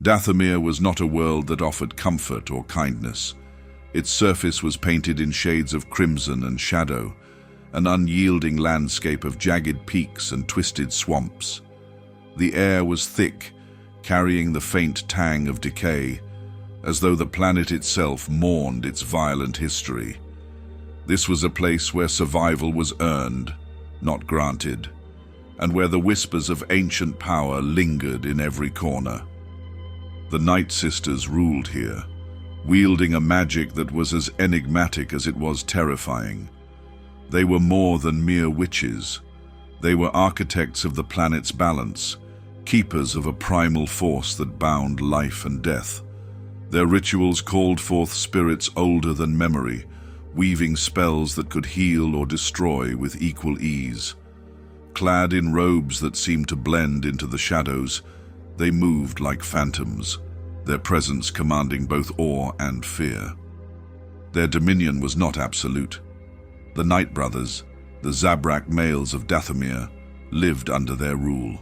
Dathomir was not a world that offered comfort or kindness. Its surface was painted in shades of crimson and shadow, an unyielding landscape of jagged peaks and twisted swamps. The air was thick, carrying the faint tang of decay, as though the planet itself mourned its violent history. This was a place where survival was earned, not granted, and where the whispers of ancient power lingered in every corner. The Night Sisters ruled here, wielding a magic that was as enigmatic as it was terrifying. They were more than mere witches. They were architects of the planet's balance, keepers of a primal force that bound life and death. Their rituals called forth spirits older than memory, weaving spells that could heal or destroy with equal ease. Clad in robes that seemed to blend into the shadows, they moved like phantoms, their presence commanding both awe and fear. Their dominion was not absolute. The Night Brothers, the Zabrak males of Dathomir, lived under their rule.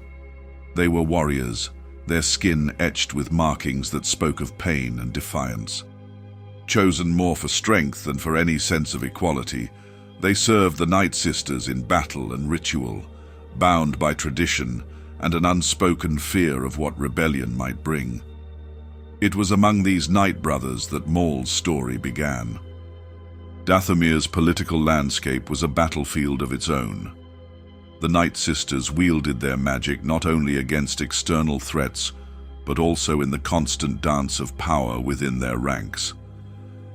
They were warriors, their skin etched with markings that spoke of pain and defiance. Chosen more for strength than for any sense of equality, they served the Night Sisters in battle and ritual, bound by tradition and an unspoken fear of what rebellion might bring. It was among these Night Brothers that Maul's story began. Dathomir's political landscape was a battlefield of its own. The Night Sisters wielded their magic not only against external threats, but also in the constant dance of power within their ranks.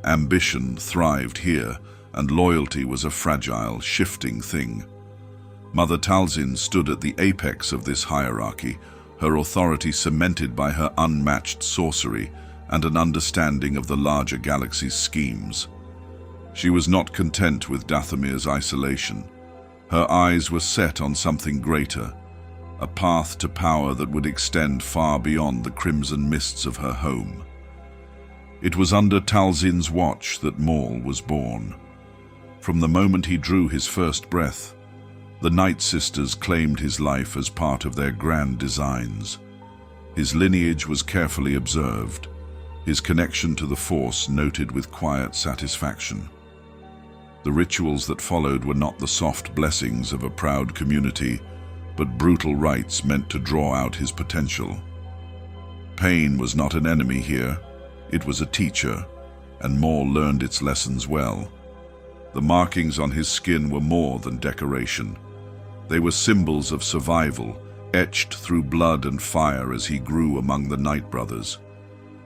Ambition thrived here, and loyalty was a fragile, shifting thing. Mother Talzin stood at the apex of this hierarchy, her authority cemented by her unmatched sorcery and an understanding of the larger galaxy's schemes. She was not content with Dathomir's isolation. Her eyes were set on something greater, a path to power that would extend far beyond the crimson mists of her home. It was under Talzin's watch that Maul was born. From the moment he drew his first breath, the Night Sisters claimed his life as part of their grand designs. His lineage was carefully observed, his connection to the Force noted with quiet satisfaction. The rituals that followed were not the soft blessings of a proud community, but brutal rites meant to draw out his potential. Pain was not an enemy here, it was a teacher, and Maul learned its lessons well. The markings on his skin were more than decoration. They were symbols of survival, etched through blood and fire as he grew among the Night Brothers.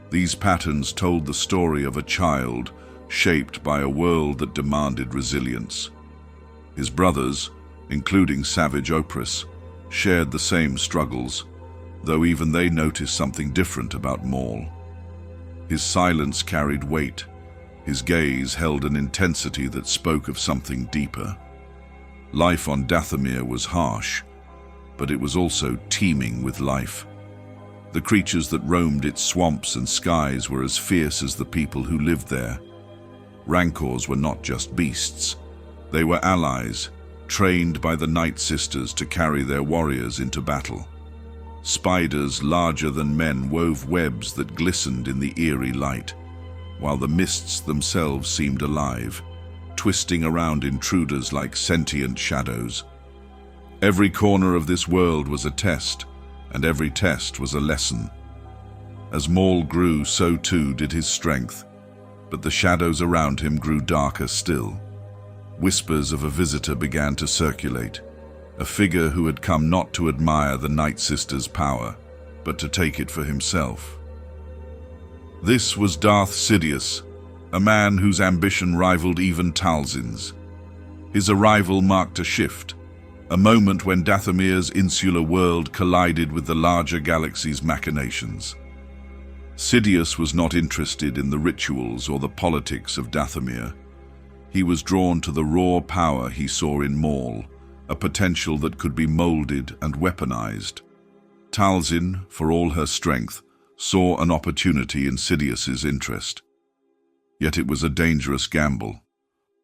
These patterns told the story of a child shaped by a world that demanded resilience. His brothers, including Savage Opress, shared the same struggles, though even they noticed something different about Maul. His silence carried weight. His gaze held an intensity that spoke of something deeper. Life on Dathomir was harsh, but it was also teeming with life. The creatures that roamed its swamps and skies were as fierce as the people who lived there. Rancors were not just beasts. They were allies, trained by the Night Sisters to carry their warriors into battle. Spiders larger than men wove webs that glistened in the eerie light, while the mists themselves seemed alive, twisting around intruders like sentient shadows. Every corner of this world was a test, and every test was a lesson. As Maul grew, so too did his strength, but the shadows around him grew darker still. Whispers of a visitor began to circulate, a figure who had come not to admire the Night Sisters' power, but to take it for himself. This was Darth Sidious, a man whose ambition rivaled even Talzin's. His arrival marked a shift, a moment when Dathomir's insular world collided with the larger galaxy's machinations. Sidious was not interested in the rituals or the politics of Dathomir. He was drawn to the raw power he saw in Maul, a potential that could be molded and weaponized. Talzin, for all her strength, saw an opportunity in Sidious's interest. Yet it was a dangerous gamble,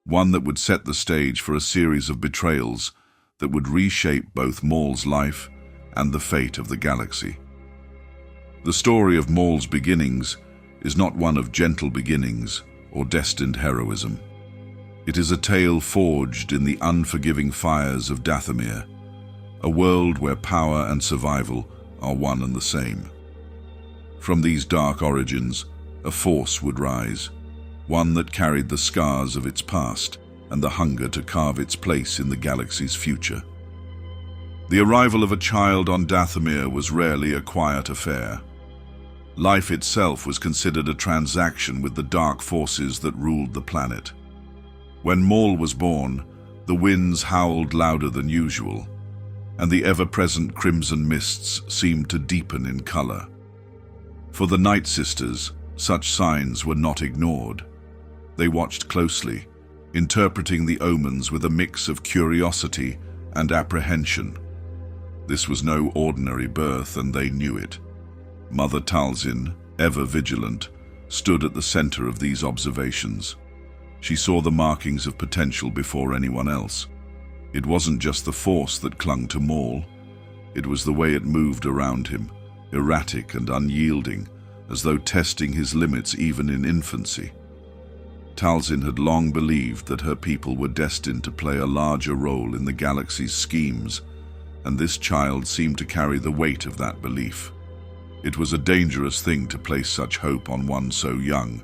one that would set the stage for a series of betrayals that would reshape both Maul's life and the fate of the galaxy. The story of Maul's beginnings is not one of gentle beginnings or destined heroism. It is a tale forged in the unforgiving fires of Dathomir, a world where power and survival are one and the same. From these dark origins, a force would rise, one that carried the scars of its past and the hunger to carve its place in the galaxy's future. The arrival of a child on Dathomir was rarely a quiet affair. Life itself was considered a transaction with the dark forces that ruled the planet. When Maul was born, the winds howled louder than usual, and the ever-present crimson mists seemed to deepen in color. For the Night Sisters, such signs were not ignored. They watched closely, interpreting the omens with a mix of curiosity and apprehension. This was no ordinary birth, and they knew it. Mother Talzin, ever vigilant, stood at the center of these observations. She saw the markings of potential before anyone else. It wasn't just the force that clung to Maul. It was the way it moved around him, erratic and unyielding, as though testing his limits even in infancy. Talzin had long believed that her people were destined to play a larger role in the galaxy's schemes, and this child seemed to carry the weight of that belief. It was a dangerous thing to place such hope on one so young,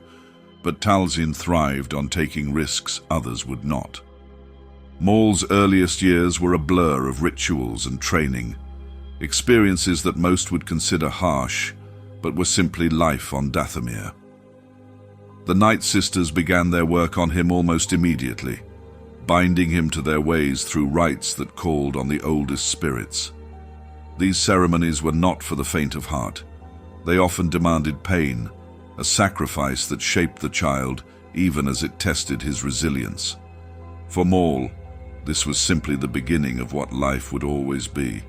but Talzin thrived on taking risks others would not. Maul's earliest years were a blur of rituals and training, experiences that most would consider harsh, but were simply life on Dathomir. The Night Sisters began their work on him almost immediately, binding him to their ways through rites that called on the oldest spirits. These ceremonies were not for the faint of heart. They often demanded pain, a sacrifice that shaped the child even as it tested his resilience. For Maul, this was simply the beginning of what life would always be,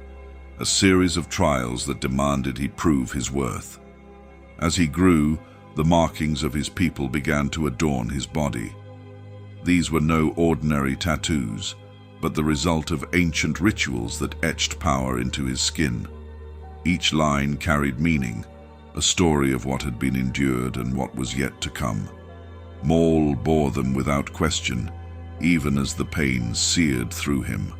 a series of trials that demanded he prove his worth. As he grew, the markings of his people began to adorn his body. These were no ordinary tattoos, but the result of ancient rituals that etched power into his skin. Each line carried meaning, a story of what had been endured and what was yet to come. Maul bore them without question, even as the pain seared through him.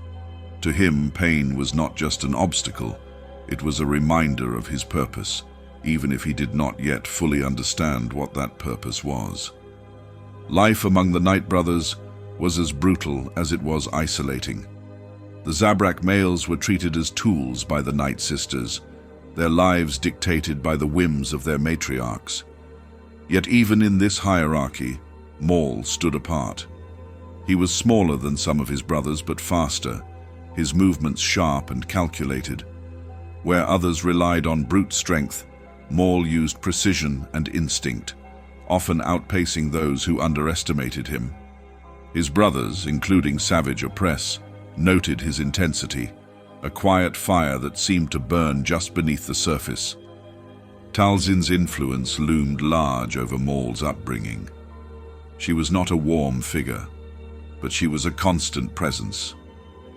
To him, pain was not just an obstacle, it was a reminder of his purpose, even if he did not yet fully understand what that purpose was. Life among the Night Brothers was as brutal as it was isolating. The Zabrak males were treated as tools by the Night Sisters, their lives dictated by the whims of their matriarchs. Yet even in this hierarchy, Maul stood apart. He was smaller than some of his brothers, but faster, his movements sharp and calculated. Where others relied on brute strength, Maul used precision and instinct, often outpacing those who underestimated him. His brothers, including Savage Opress, noted his intensity, a quiet fire that seemed to burn just beneath the surface. Talzin's influence loomed large over Maul's upbringing. She was not a warm figure, but she was a constant presence,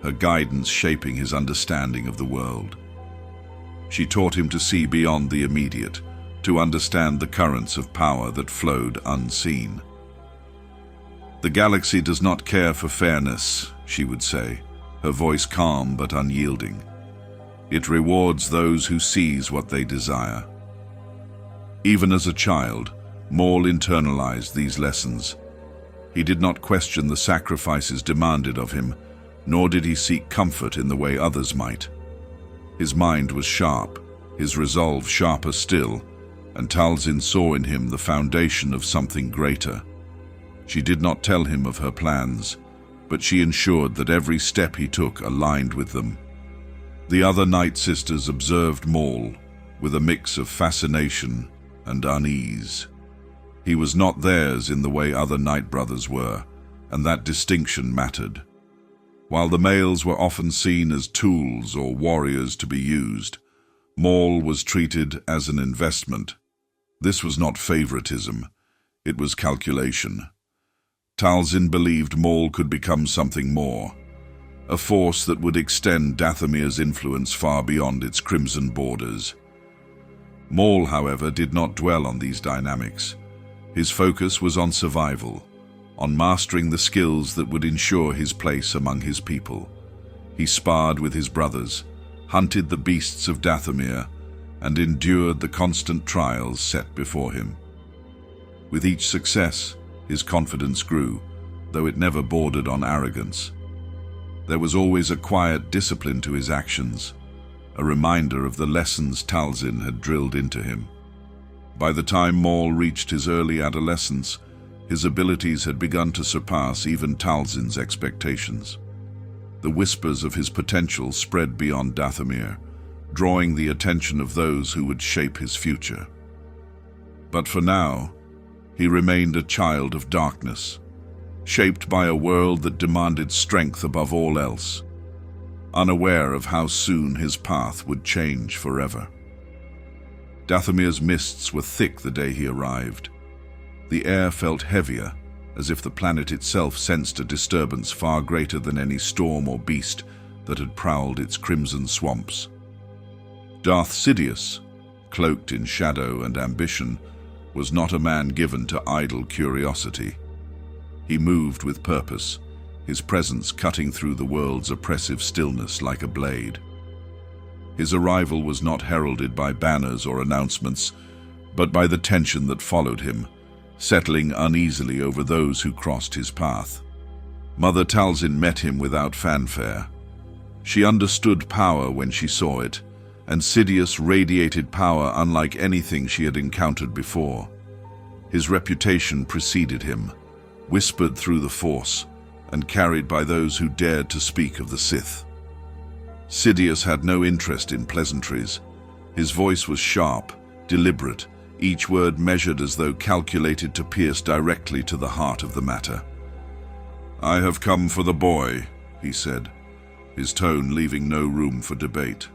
her guidance shaping his understanding of the world. She taught him to see beyond the immediate, to understand the currents of power that flowed unseen. "The galaxy does not care for fairness," she would say, her voice calm but unyielding. "It rewards those who seize what they desire." Even as a child, Maul internalized these lessons. He did not question the sacrifices demanded of him, nor did he seek comfort in the way others might. His mind was sharp, his resolve sharper still, and Talzin saw in him the foundation of something greater. She did not tell him of her plans, but she ensured that every step he took aligned with them. The other Night Sisters observed Maul with a mix of fascination and unease. He was not theirs in the way other Night Brothers were, and that distinction mattered. While the males were often seen as tools or warriors to be used, Maul was treated as an investment. This was not favoritism, it was calculation. Talzin believed Maul could become something more, a force that would extend Dathomir's influence far beyond its crimson borders. Maul, however, did not dwell on these dynamics. His focus was on survival, on mastering the skills that would ensure his place among his people. He sparred with his brothers, hunted the beasts of Dathomir, and endured the constant trials set before him. With each success, his confidence grew, though it never bordered on arrogance. There was always a quiet discipline to his actions, a reminder of the lessons Talzin had drilled into him. By the time Maul reached his early adolescence, his abilities had begun to surpass even Talzin's expectations. The whispers of his potential spread beyond Dathomir, drawing the attention of those who would shape his future. But for now, he remained a child of darkness, shaped by a world that demanded strength above all else, unaware of how soon his path would change forever. Dathomir's mists were thick the day he arrived. The air felt heavier, as if the planet itself sensed a disturbance far greater than any storm or beast that had prowled its crimson swamps. Darth Sidious, cloaked in shadow and ambition, was not a man given to idle curiosity. He moved with purpose, his presence cutting through the world's oppressive stillness like a blade. His arrival was not heralded by banners or announcements, but by the tension that followed him, settling uneasily over those who crossed his path. Mother Talzin met him without fanfare. She understood power when she saw it, and Sidious radiated power unlike anything she had encountered before. His reputation preceded him, whispered through the Force, and carried by those who dared to speak of the Sith. Sidious had no interest in pleasantries. His voice was sharp, deliberate, each word measured as though calculated to pierce directly to the heart of the matter. "I have come for the boy," he said, his tone leaving no room for debate.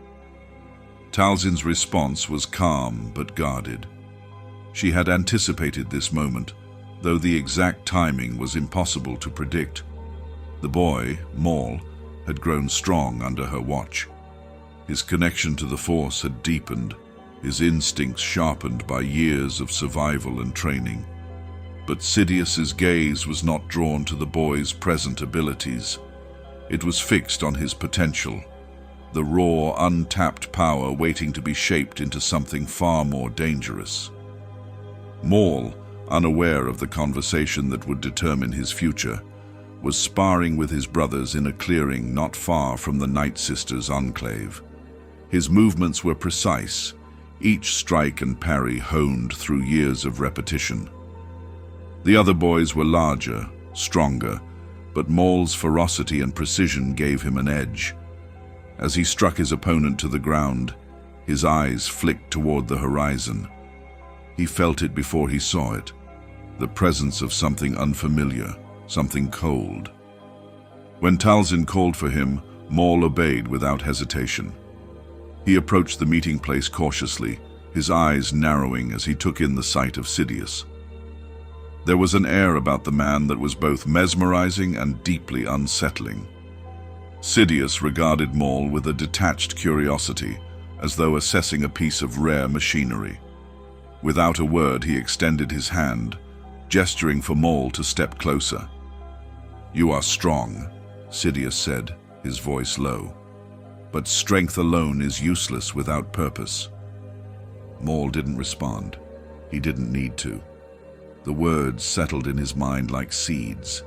Talzin's response was calm but guarded. She had anticipated this moment, though the exact timing was impossible to predict. The boy, Maul, had grown strong under her watch. His connection to the Force had deepened, his instincts sharpened by years of survival and training. But Sidious's gaze was not drawn to the boy's present abilities. It was fixed on his potential, the raw, untapped power waiting to be shaped into something far more dangerous. Maul, unaware of the conversation that would determine his future, was sparring with his brothers in a clearing not far from the Night Sisters' enclave. His movements were precise, each strike and parry honed through years of repetition. The other boys were larger, stronger, but Maul's ferocity and precision gave him an edge. As he struck his opponent to the ground, his eyes flicked toward the horizon. He felt it before he saw it, the presence of something unfamiliar, something cold. When Talzin called for him, Maul obeyed without hesitation. He approached the meeting place cautiously, his eyes narrowing as he took in the sight of Sidious. There was an air about the man that was both mesmerizing and deeply unsettling. Sidious regarded Maul with a detached curiosity, as though assessing a piece of rare machinery. Without a word, he extended his hand, gesturing for Maul to step closer. "You are strong," Sidious said, his voice low. "But strength alone is useless without purpose." Maul didn't respond. He didn't need to. The words settled in his mind like seeds,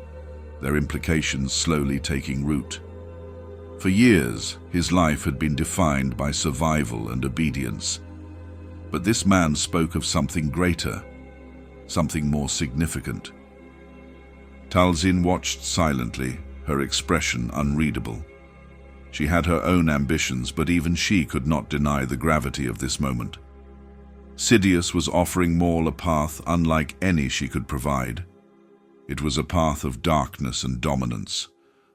their implications slowly taking root. For years, his life had been defined by survival and obedience. But this man spoke of something greater, something more significant. Talzin watched silently, her expression unreadable. She had her own ambitions, but even she could not deny the gravity of this moment. Sidious was offering Maul a path unlike any she could provide. It was a path of darkness and dominance,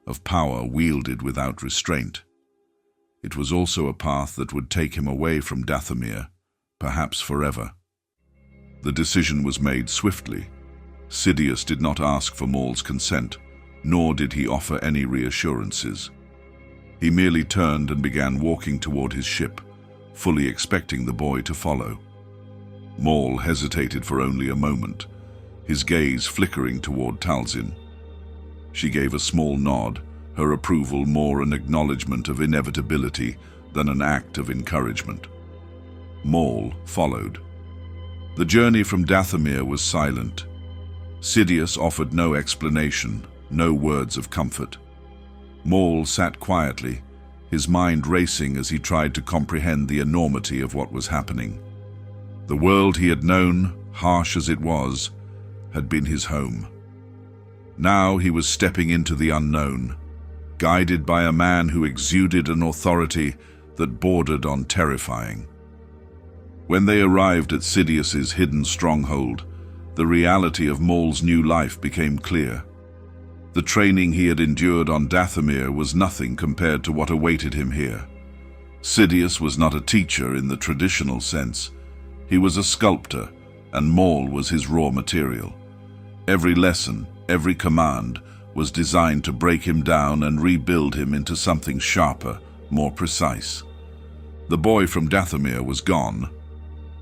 of power wielded without restraint. It was also a path that would take him away from Dathomir, perhaps forever. The decision was made swiftly. Sidious did not ask for Maul's consent, nor did he offer any reassurances. He merely turned and began walking toward his ship, fully expecting the boy to follow. Maul hesitated for only a moment, his gaze flickering toward Talzin. She gave a small nod, her approval more an acknowledgement of inevitability than an act of encouragement. Maul followed. The journey from Dathomir was silent. Sidious offered no explanation, no words of comfort. Maul sat quietly, his mind racing as he tried to comprehend the enormity of what was happening. The world he had known, harsh as it was, had been his home. Now he was stepping into the unknown, guided by a man who exuded an authority that bordered on terrifying. When they arrived at Sidious's hidden stronghold, the reality of Maul's new life became clear. The training he had endured on Dathomir was nothing compared to what awaited him here. Sidious was not a teacher in the traditional sense. He was a sculptor, and Maul was his raw material. Every lesson, every command, was designed to break him down and rebuild him into something sharper, more precise. The boy from Dathomir was gone.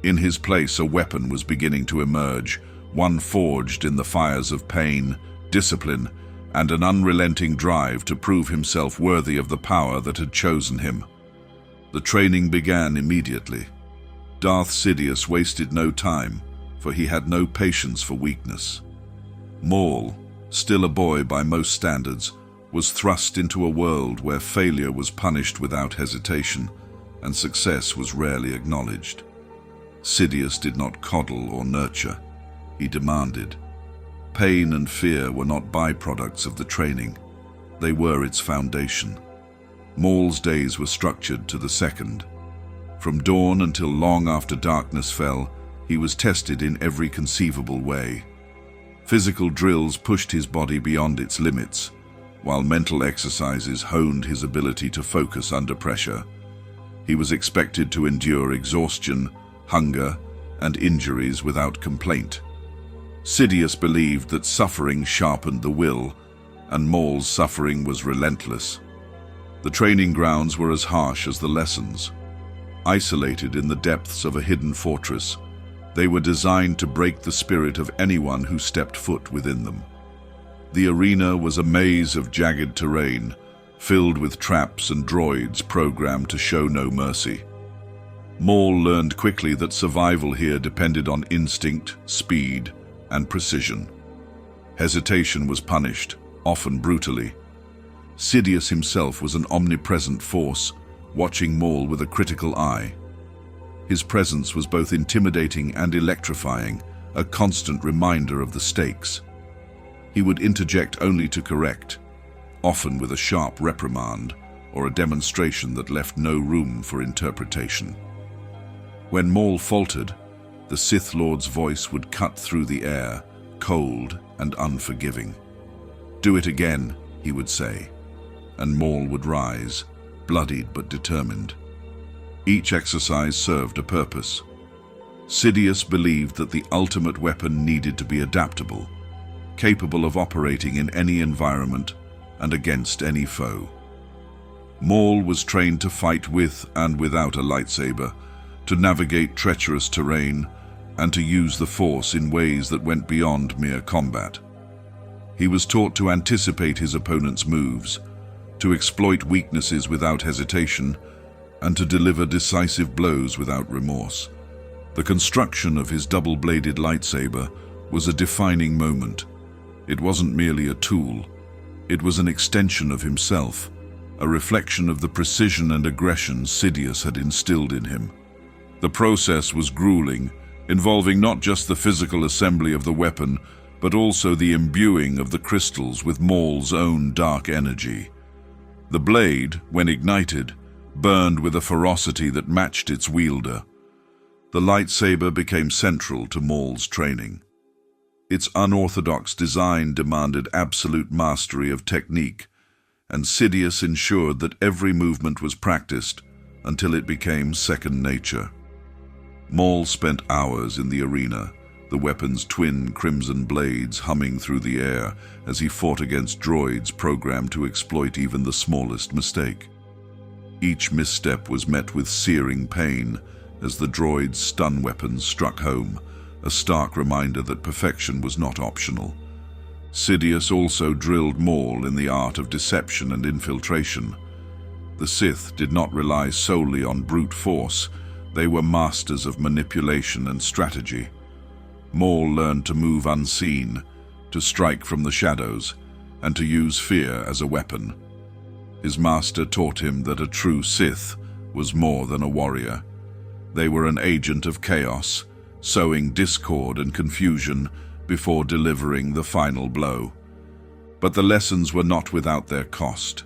In his place, a weapon was beginning to emerge, one forged in the fires of pain, discipline, and an unrelenting drive to prove himself worthy of the power that had chosen him. The training began immediately. Darth Sidious wasted no time, for he had no patience for weakness. Maul, still a boy by most standards, was thrust into a world where failure was punished without hesitation, and success was rarely acknowledged. Sidious did not coddle or nurture, he demanded. Pain and fear were not byproducts of the training, they were its foundation. Maul's days were structured to the second. From dawn until long after darkness fell, he was tested in every conceivable way. Physical drills pushed his body beyond its limits, while mental exercises honed his ability to focus under pressure. He was expected to endure exhaustion, hunger, and injuries without complaint. Sidious believed that suffering sharpened the will, and Maul's suffering was relentless. The training grounds were as harsh as the lessons. Isolated in the depths of a hidden fortress, they were designed to break the spirit of anyone who stepped foot within them. The arena was a maze of jagged terrain, filled with traps and droids programmed to show no mercy. Maul learned quickly that survival here depended on instinct, speed, and precision. Hesitation was punished, often brutally. Sidious himself was an omnipresent force, watching Maul with a critical eye. His presence was both intimidating and electrifying, a constant reminder of the stakes. He would interject only to correct, often with a sharp reprimand or a demonstration that left no room for interpretation. When Maul faltered, the Sith Lord's voice would cut through the air, cold and unforgiving. "Do it again," he would say, and Maul would rise, bloodied but determined. Each exercise served a purpose. Sidious believed that the ultimate weapon needed to be adaptable, capable of operating in any environment and against any foe. Maul was trained to fight with and without a lightsaber, to navigate treacherous terrain, and to use the Force in ways that went beyond mere combat. He was taught to anticipate his opponent's moves, to exploit weaknesses without hesitation, and to deliver decisive blows without remorse. The construction of his double-bladed lightsaber was a defining moment. It wasn't merely a tool, it was an extension of himself, a reflection of the precision and aggression Sidious had instilled in him. The process was grueling, involving not just the physical assembly of the weapon, but also the imbuing of the crystals with Maul's own dark energy. The blade, when ignited, burned with a ferocity that matched its wielder. The lightsaber became central to Maul's training. Its unorthodox design demanded absolute mastery of technique, and Sidious ensured that every movement was practiced until it became second nature. Maul spent hours in the arena, the weapon's twin crimson blades humming through the air as he fought against droids programmed to exploit even the smallest mistake. Each misstep was met with searing pain, as the droid's stun weapons struck home, a stark reminder that perfection was not optional. Sidious also drilled Maul in the art of deception and infiltration. The Sith did not rely solely on brute force, they were masters of manipulation and strategy. Maul learned to move unseen, to strike from the shadows, and to use fear as a weapon. His master taught him that a true Sith was more than a warrior. They were an agent of chaos, sowing discord and confusion before delivering the final blow. But the lessons were not without their cost.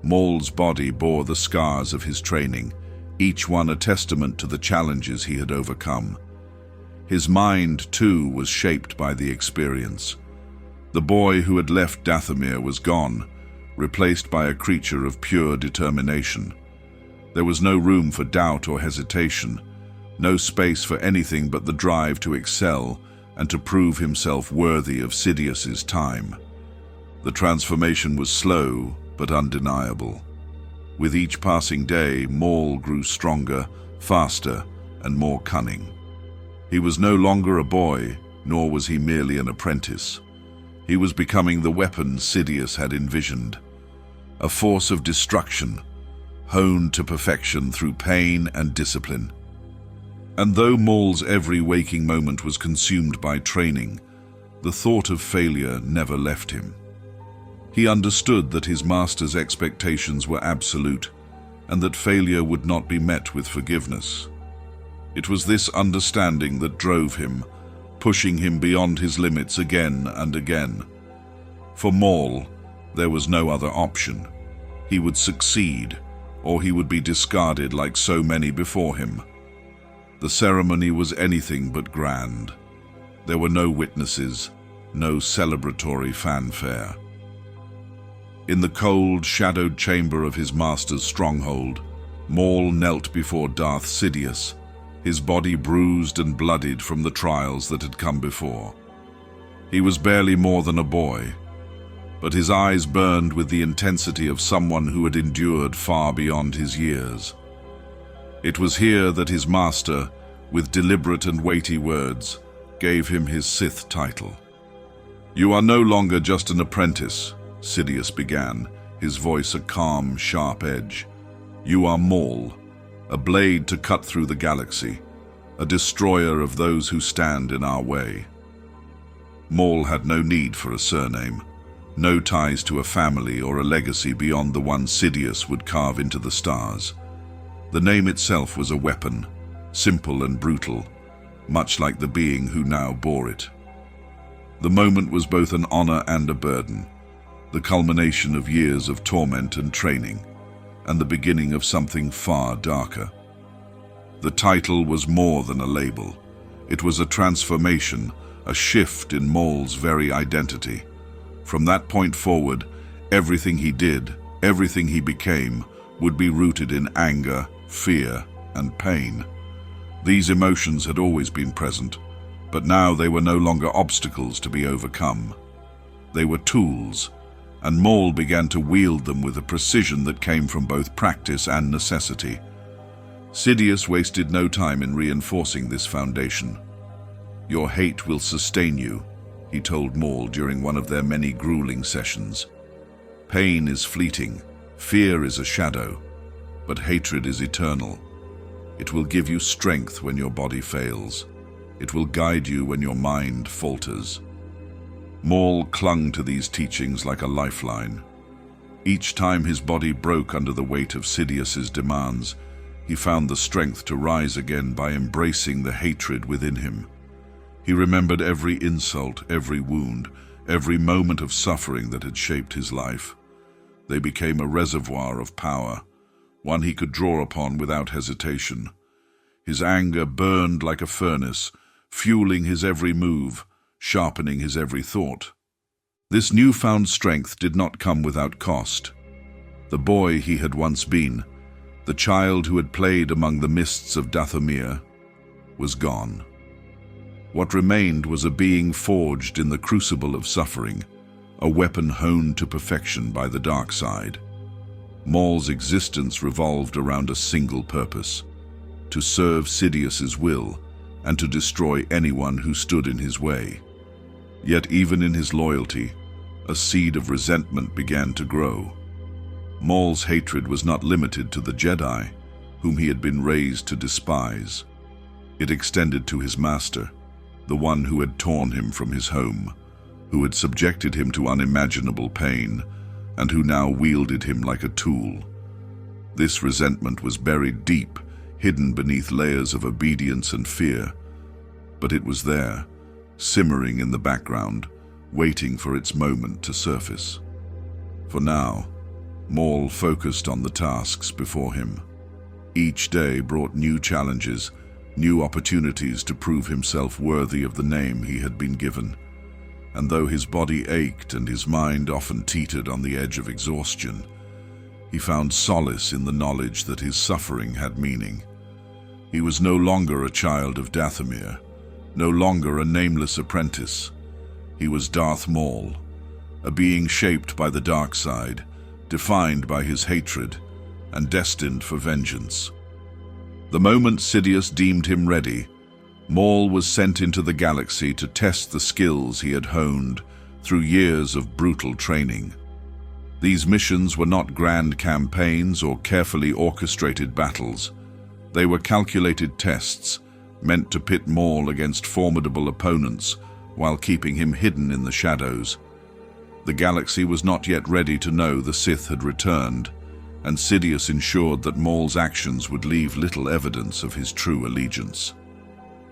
Maul's body bore the scars of his training, each one a testament to the challenges he had overcome. His mind, too, was shaped by the experience. The boy who had left Dathomir was gone, replaced by a creature of pure determination. There was no room for doubt or hesitation, no space for anything but the drive to excel and to prove himself worthy of Sidious's time. The transformation was slow but undeniable. With each passing day, Maul grew stronger, faster, and more cunning. He was no longer a boy, nor was he merely an apprentice. He was becoming the weapon Sidious had envisioned, a force of destruction, honed to perfection through pain and discipline. And though Maul's every waking moment was consumed by training, the thought of failure never left him. He understood that his master's expectations were absolute, and that failure would not be met with forgiveness. It was this understanding that drove him, pushing him beyond his limits again and again. For Maul, there was no other option. He would succeed, or he would be discarded like so many before him. The ceremony was anything but grand. There were no witnesses, no celebratory fanfare. In the cold, shadowed chamber of his master's stronghold, Maul knelt before Darth Sidious, his body bruised and bloodied from the trials that had come before. He was barely more than a boy, but his eyes burned with the intensity of someone who had endured far beyond his years. It was here that his master, with deliberate and weighty words, gave him his Sith title. "You are no longer just an apprentice," Sidious began, his voice a calm, sharp edge. "You are Maul, a blade to cut through the galaxy, a destroyer of those who stand in our way." Maul had no need for a surname, no ties to a family or a legacy beyond the one Sidious would carve into the stars. The name itself was a weapon, simple and brutal, much like the being who now bore it. The moment was both an honor and a burden, the culmination of years of torment and training, and the beginning of something far darker. The title was more than a label. It was a transformation, a shift in Maul's very identity. From that point forward, everything he did, everything he became, would be rooted in anger, fear, and pain. These emotions had always been present, but now they were no longer obstacles to be overcome. They were tools, and Maul began to wield them with a precision that came from both practice and necessity. Sidious wasted no time in reinforcing this foundation. "Your hate will sustain you," he told Maul during one of their many grueling sessions. "Pain is fleeting, fear is a shadow, but hatred is eternal. It will give you strength when your body fails. It will guide you when your mind falters." Maul clung to these teachings like a lifeline. Each time his body broke under the weight of Sidious's demands, he found the strength to rise again by embracing the hatred within him. He remembered every insult, every wound, every moment of suffering that had shaped his life. They became a reservoir of power, one he could draw upon without hesitation. His anger burned like a furnace, fueling his every move, sharpening his every thought. This newfound strength did not come without cost. The boy he had once been, the child who had played among the mists of Dathomir, was gone. What remained was a being forged in the crucible of suffering, a weapon honed to perfection by the dark side. Maul's existence revolved around a single purpose: to serve Sidious's will and to destroy anyone who stood in his way. Yet even in his loyalty, a seed of resentment began to grow. Maul's hatred was not limited to the Jedi, whom he had been raised to despise. It extended to his master, the one who had torn him from his home, who had subjected him to unimaginable pain, and who now wielded him like a tool. This resentment was buried deep, hidden beneath layers of obedience and fear, but it was there, simmering in the background, waiting for its moment to surface. For now, Maul focused on the tasks before him. Each day brought new challenges, new opportunities to prove himself worthy of the name he had been given. And though his body ached and his mind often teetered on the edge of exhaustion, he found solace in the knowledge that his suffering had meaning. He was no longer a child of Dathomir, no longer a nameless apprentice. He was Darth Maul, a being shaped by the dark side, defined by his hatred, and destined for vengeance. The moment Sidious deemed him ready, Maul was sent into the galaxy to test the skills he had honed through years of brutal training. These missions were not grand campaigns or carefully orchestrated battles. They were calculated tests, meant to pit Maul against formidable opponents while keeping him hidden in the shadows. The galaxy was not yet ready to know the Sith had returned, and Sidious ensured that Maul's actions would leave little evidence of his true allegiance.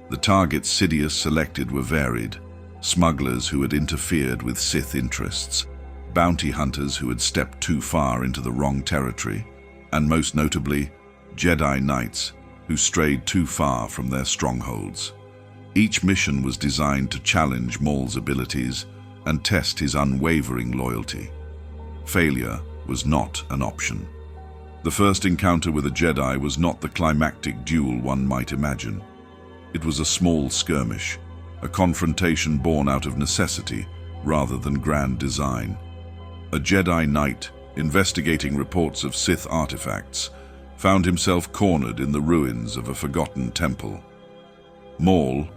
The targets Sidious selected were varied: smugglers who had interfered with Sith interests, bounty hunters who had stepped too far into the wrong territory, and most notably, Jedi Knights who strayed too far from their strongholds. Each mission was designed to challenge Maul's abilities and test his unwavering loyalty. Failure was not an option. The first encounter with a Jedi was not the climactic duel one might imagine. It was a small skirmish, a confrontation born out of necessity rather than grand design. A Jedi Knight, investigating reports of Sith artifacts, found himself cornered in the ruins of a forgotten temple. Maul,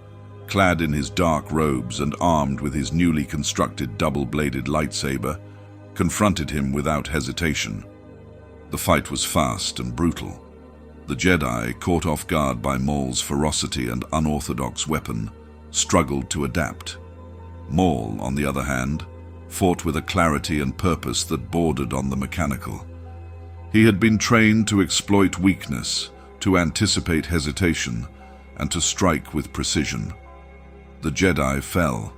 clad in his dark robes and armed with his newly constructed double-bladed lightsaber, confronted him without hesitation. The fight was fast and brutal. The Jedi, caught off guard by Maul's ferocity and unorthodox weapon, struggled to adapt. Maul, on the other hand, fought with a clarity and purpose that bordered on the mechanical. He had been trained to exploit weakness, to anticipate hesitation, and to strike with precision. The Jedi fell,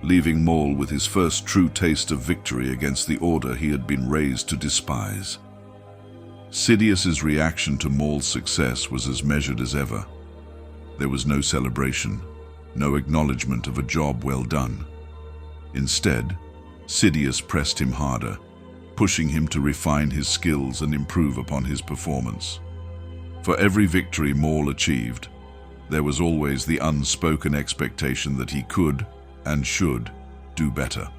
leaving Maul with his first true taste of victory against the order he had been raised to despise. Sidious's reaction to Maul's success was as measured as ever. There was no celebration, no acknowledgement of a job well done. Instead, Sidious pressed him harder, pushing him to refine his skills and improve upon his performance. For every victory Maul achieved, there was always the unspoken expectation that he could and should do better.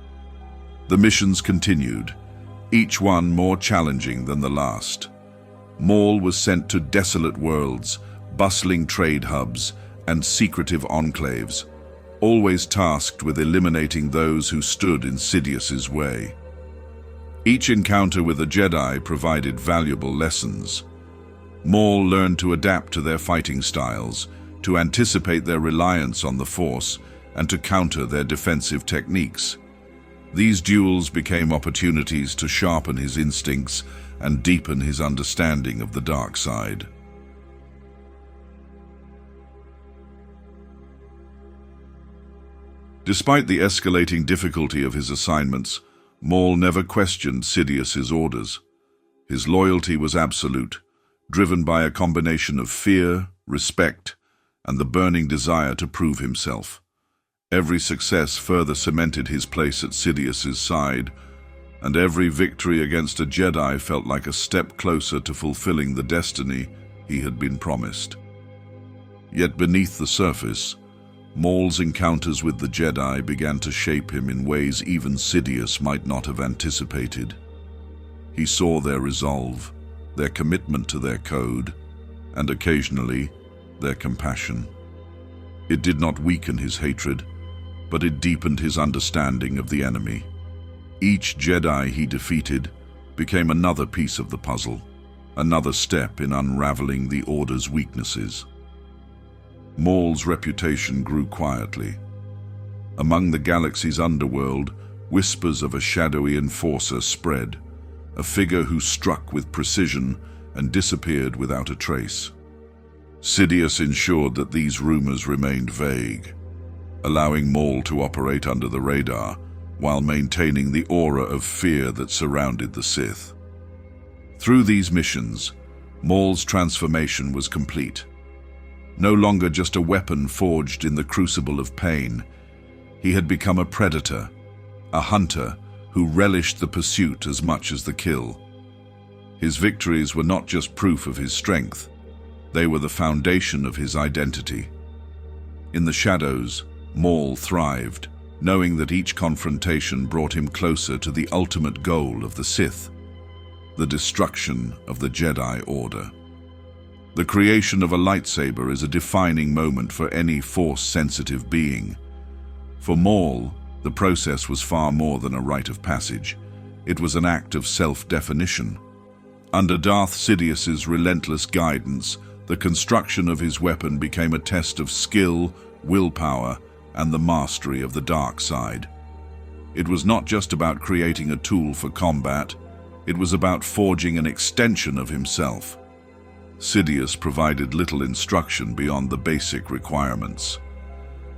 The missions continued, each one more challenging than the last. Maul was sent to desolate worlds, bustling trade hubs, and secretive enclaves, always tasked with eliminating those who stood in Sidious's way. Each encounter with a Jedi provided valuable lessons. Maul learned to adapt to their fighting styles, to anticipate their reliance on the Force, and to counter their defensive techniques. These duels became opportunities to sharpen his instincts and deepen his understanding of the dark side. Despite the escalating difficulty of his assignments, Maul never questioned Sidious's orders. His loyalty was absolute, driven by a combination of fear, respect, and the burning desire to prove himself. Every success further cemented his place at Sidious's side, and every victory against a Jedi felt like a step closer to fulfilling the destiny he had been promised. Yet beneath the surface, Maul's encounters with the Jedi began to shape him in ways even Sidious might not have anticipated. He saw their resolve, their commitment to their code, and occasionally, their compassion. It did not weaken his hatred, but it deepened his understanding of the enemy. Each Jedi he defeated became another piece of the puzzle, another step in unraveling the Order's weaknesses. Maul's reputation grew quietly. Among the galaxy's underworld, whispers of a shadowy enforcer spread, a figure who struck with precision and disappeared without a trace. Sidious ensured that these rumors remained vague, allowing Maul to operate under the radar while maintaining the aura of fear that surrounded the Sith. Through these missions, Maul's transformation was complete. No longer just a weapon forged in the crucible of pain, he had become a predator, a hunter who relished the pursuit as much as the kill. His victories were not just proof of his strength, they were the foundation of his identity. In the shadows, Maul thrived, knowing that each confrontation brought him closer to the ultimate goal of the Sith, the destruction of the Jedi Order. The creation of a lightsaber is a defining moment for any Force-sensitive being. For Maul, the process was far more than a rite of passage. It was an act of self-definition. Under Darth Sidious's relentless guidance, the construction of his weapon became a test of skill, willpower, and the mastery of the dark side. It was not just about creating a tool for combat, it was about forging an extension of himself. Sidious provided little instruction beyond the basic requirements.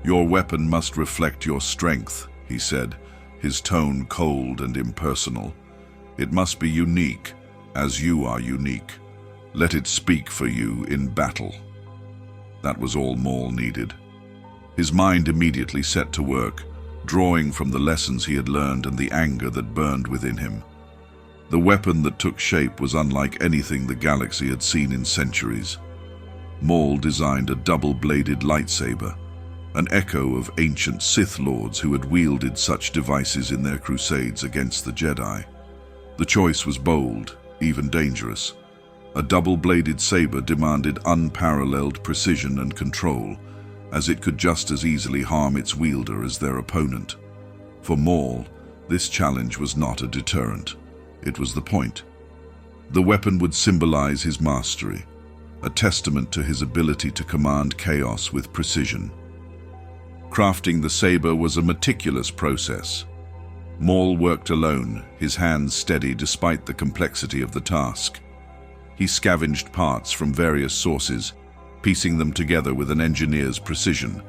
"Your weapon must reflect your strength," he said, his tone cold and impersonal. "It must be unique, as you are unique. Let it speak for you in battle." That was all Maul needed. His mind immediately set to work, drawing from the lessons he had learned and the anger that burned within him. The weapon that took shape was unlike anything the galaxy had seen in centuries. Maul designed a double-bladed lightsaber, an echo of ancient Sith lords who had wielded such devices in their crusades against the Jedi. The choice was bold, even dangerous. A double-bladed saber demanded unparalleled precision and control, as it could just as easily harm its wielder as their opponent. For Maul, this challenge was not a deterrent. It was the point. The weapon would symbolize his mastery, a testament to his ability to command chaos with precision. Crafting the saber was a meticulous process. Maul worked alone, his hands steady despite the complexity of the task. He scavenged parts from various sources, piecing them together with an engineer's precision.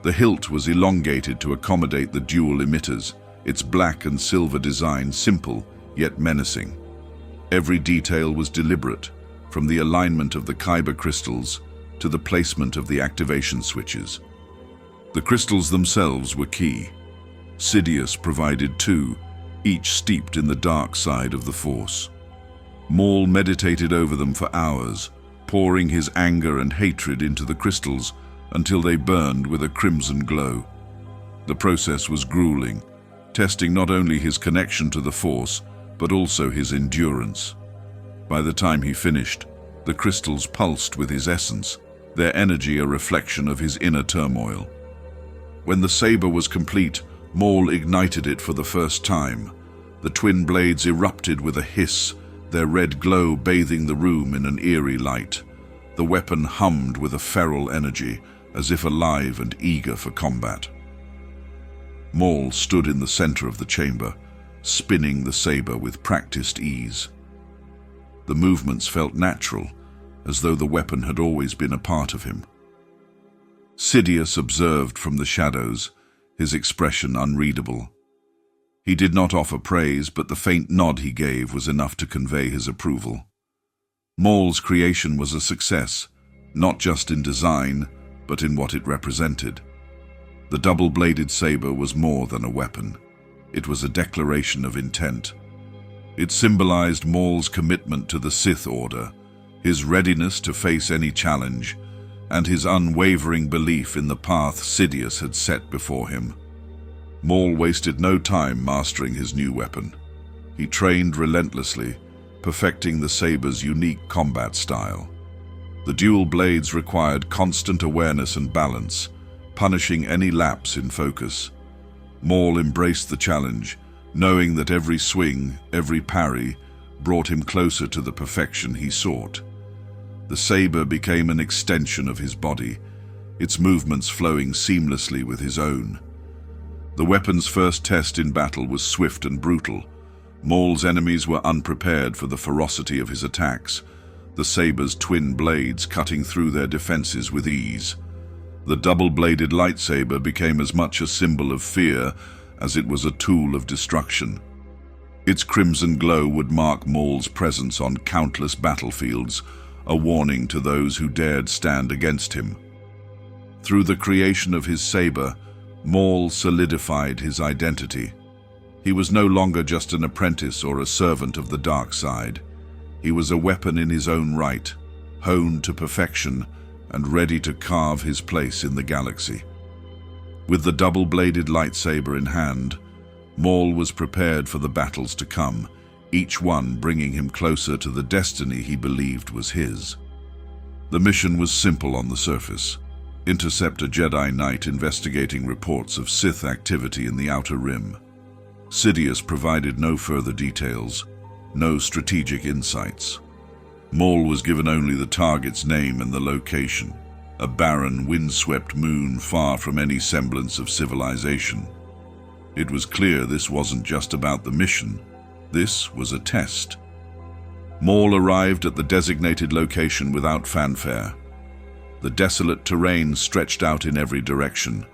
The hilt was elongated to accommodate the dual emitters, its black and silver design simple yet menacing. Every detail was deliberate, from the alignment of the kyber crystals to the placement of the activation switches. The crystals themselves were key. Sidious provided two, each steeped in the dark side of the Force. Maul meditated over them for hours, pouring his anger and hatred into the crystals until they burned with a crimson glow. The process was grueling, testing not only his connection to the Force, but also his endurance. By the time he finished, the crystals pulsed with his essence, their energy a reflection of his inner turmoil. When the saber was complete, Maul ignited it for the first time. The twin blades erupted with a hiss, their red glow bathing the room in an eerie light. The weapon hummed with a feral energy, as if alive and eager for combat. Maul stood in the center of the chamber, spinning the saber with practiced ease. The movements felt natural, as though the weapon had always been a part of him. Sidious observed from the shadows, his expression unreadable. He did not offer praise, but the faint nod he gave was enough to convey his approval. Maul's creation was a success, not just in design, but in what it represented. The double-bladed saber was more than a weapon. It was a declaration of intent. It symbolized Maul's commitment to the Sith Order, his readiness to face any challenge, and his unwavering belief in the path Sidious had set before him. Maul wasted no time mastering his new weapon. He trained relentlessly, perfecting the saber's unique combat style. The dual blades required constant awareness and balance, punishing any lapse in focus. Maul embraced the challenge, knowing that every swing, every parry, brought him closer to the perfection he sought. The saber became an extension of his body, its movements flowing seamlessly with his own. The weapon's first test in battle was swift and brutal. Maul's enemies were unprepared for the ferocity of his attacks, the saber's twin blades cutting through their defenses with ease. The double-bladed lightsaber became as much a symbol of fear as it was a tool of destruction. Its crimson glow would mark Maul's presence on countless battlefields, a warning to those who dared stand against him. Through the creation of his saber, Maul solidified his identity. He was no longer just an apprentice or a servant of the dark side. He was a weapon in his own right, honed to perfection and ready to carve his place in the galaxy. With the double-bladed lightsaber in hand, Maul was prepared for the battles to come, each one bringing him closer to the destiny he believed was his. The mission was simple on the surface: intercept a Jedi Knight investigating reports of Sith activity in the Outer Rim. Sidious provided no further details, no strategic insights. Maul was given only the target's name and the location, a barren, windswept moon far from any semblance of civilization. It was clear this wasn't just about the mission, this was a test. Maul arrived at the designated location without fanfare. The desolate terrain stretched out in every direction,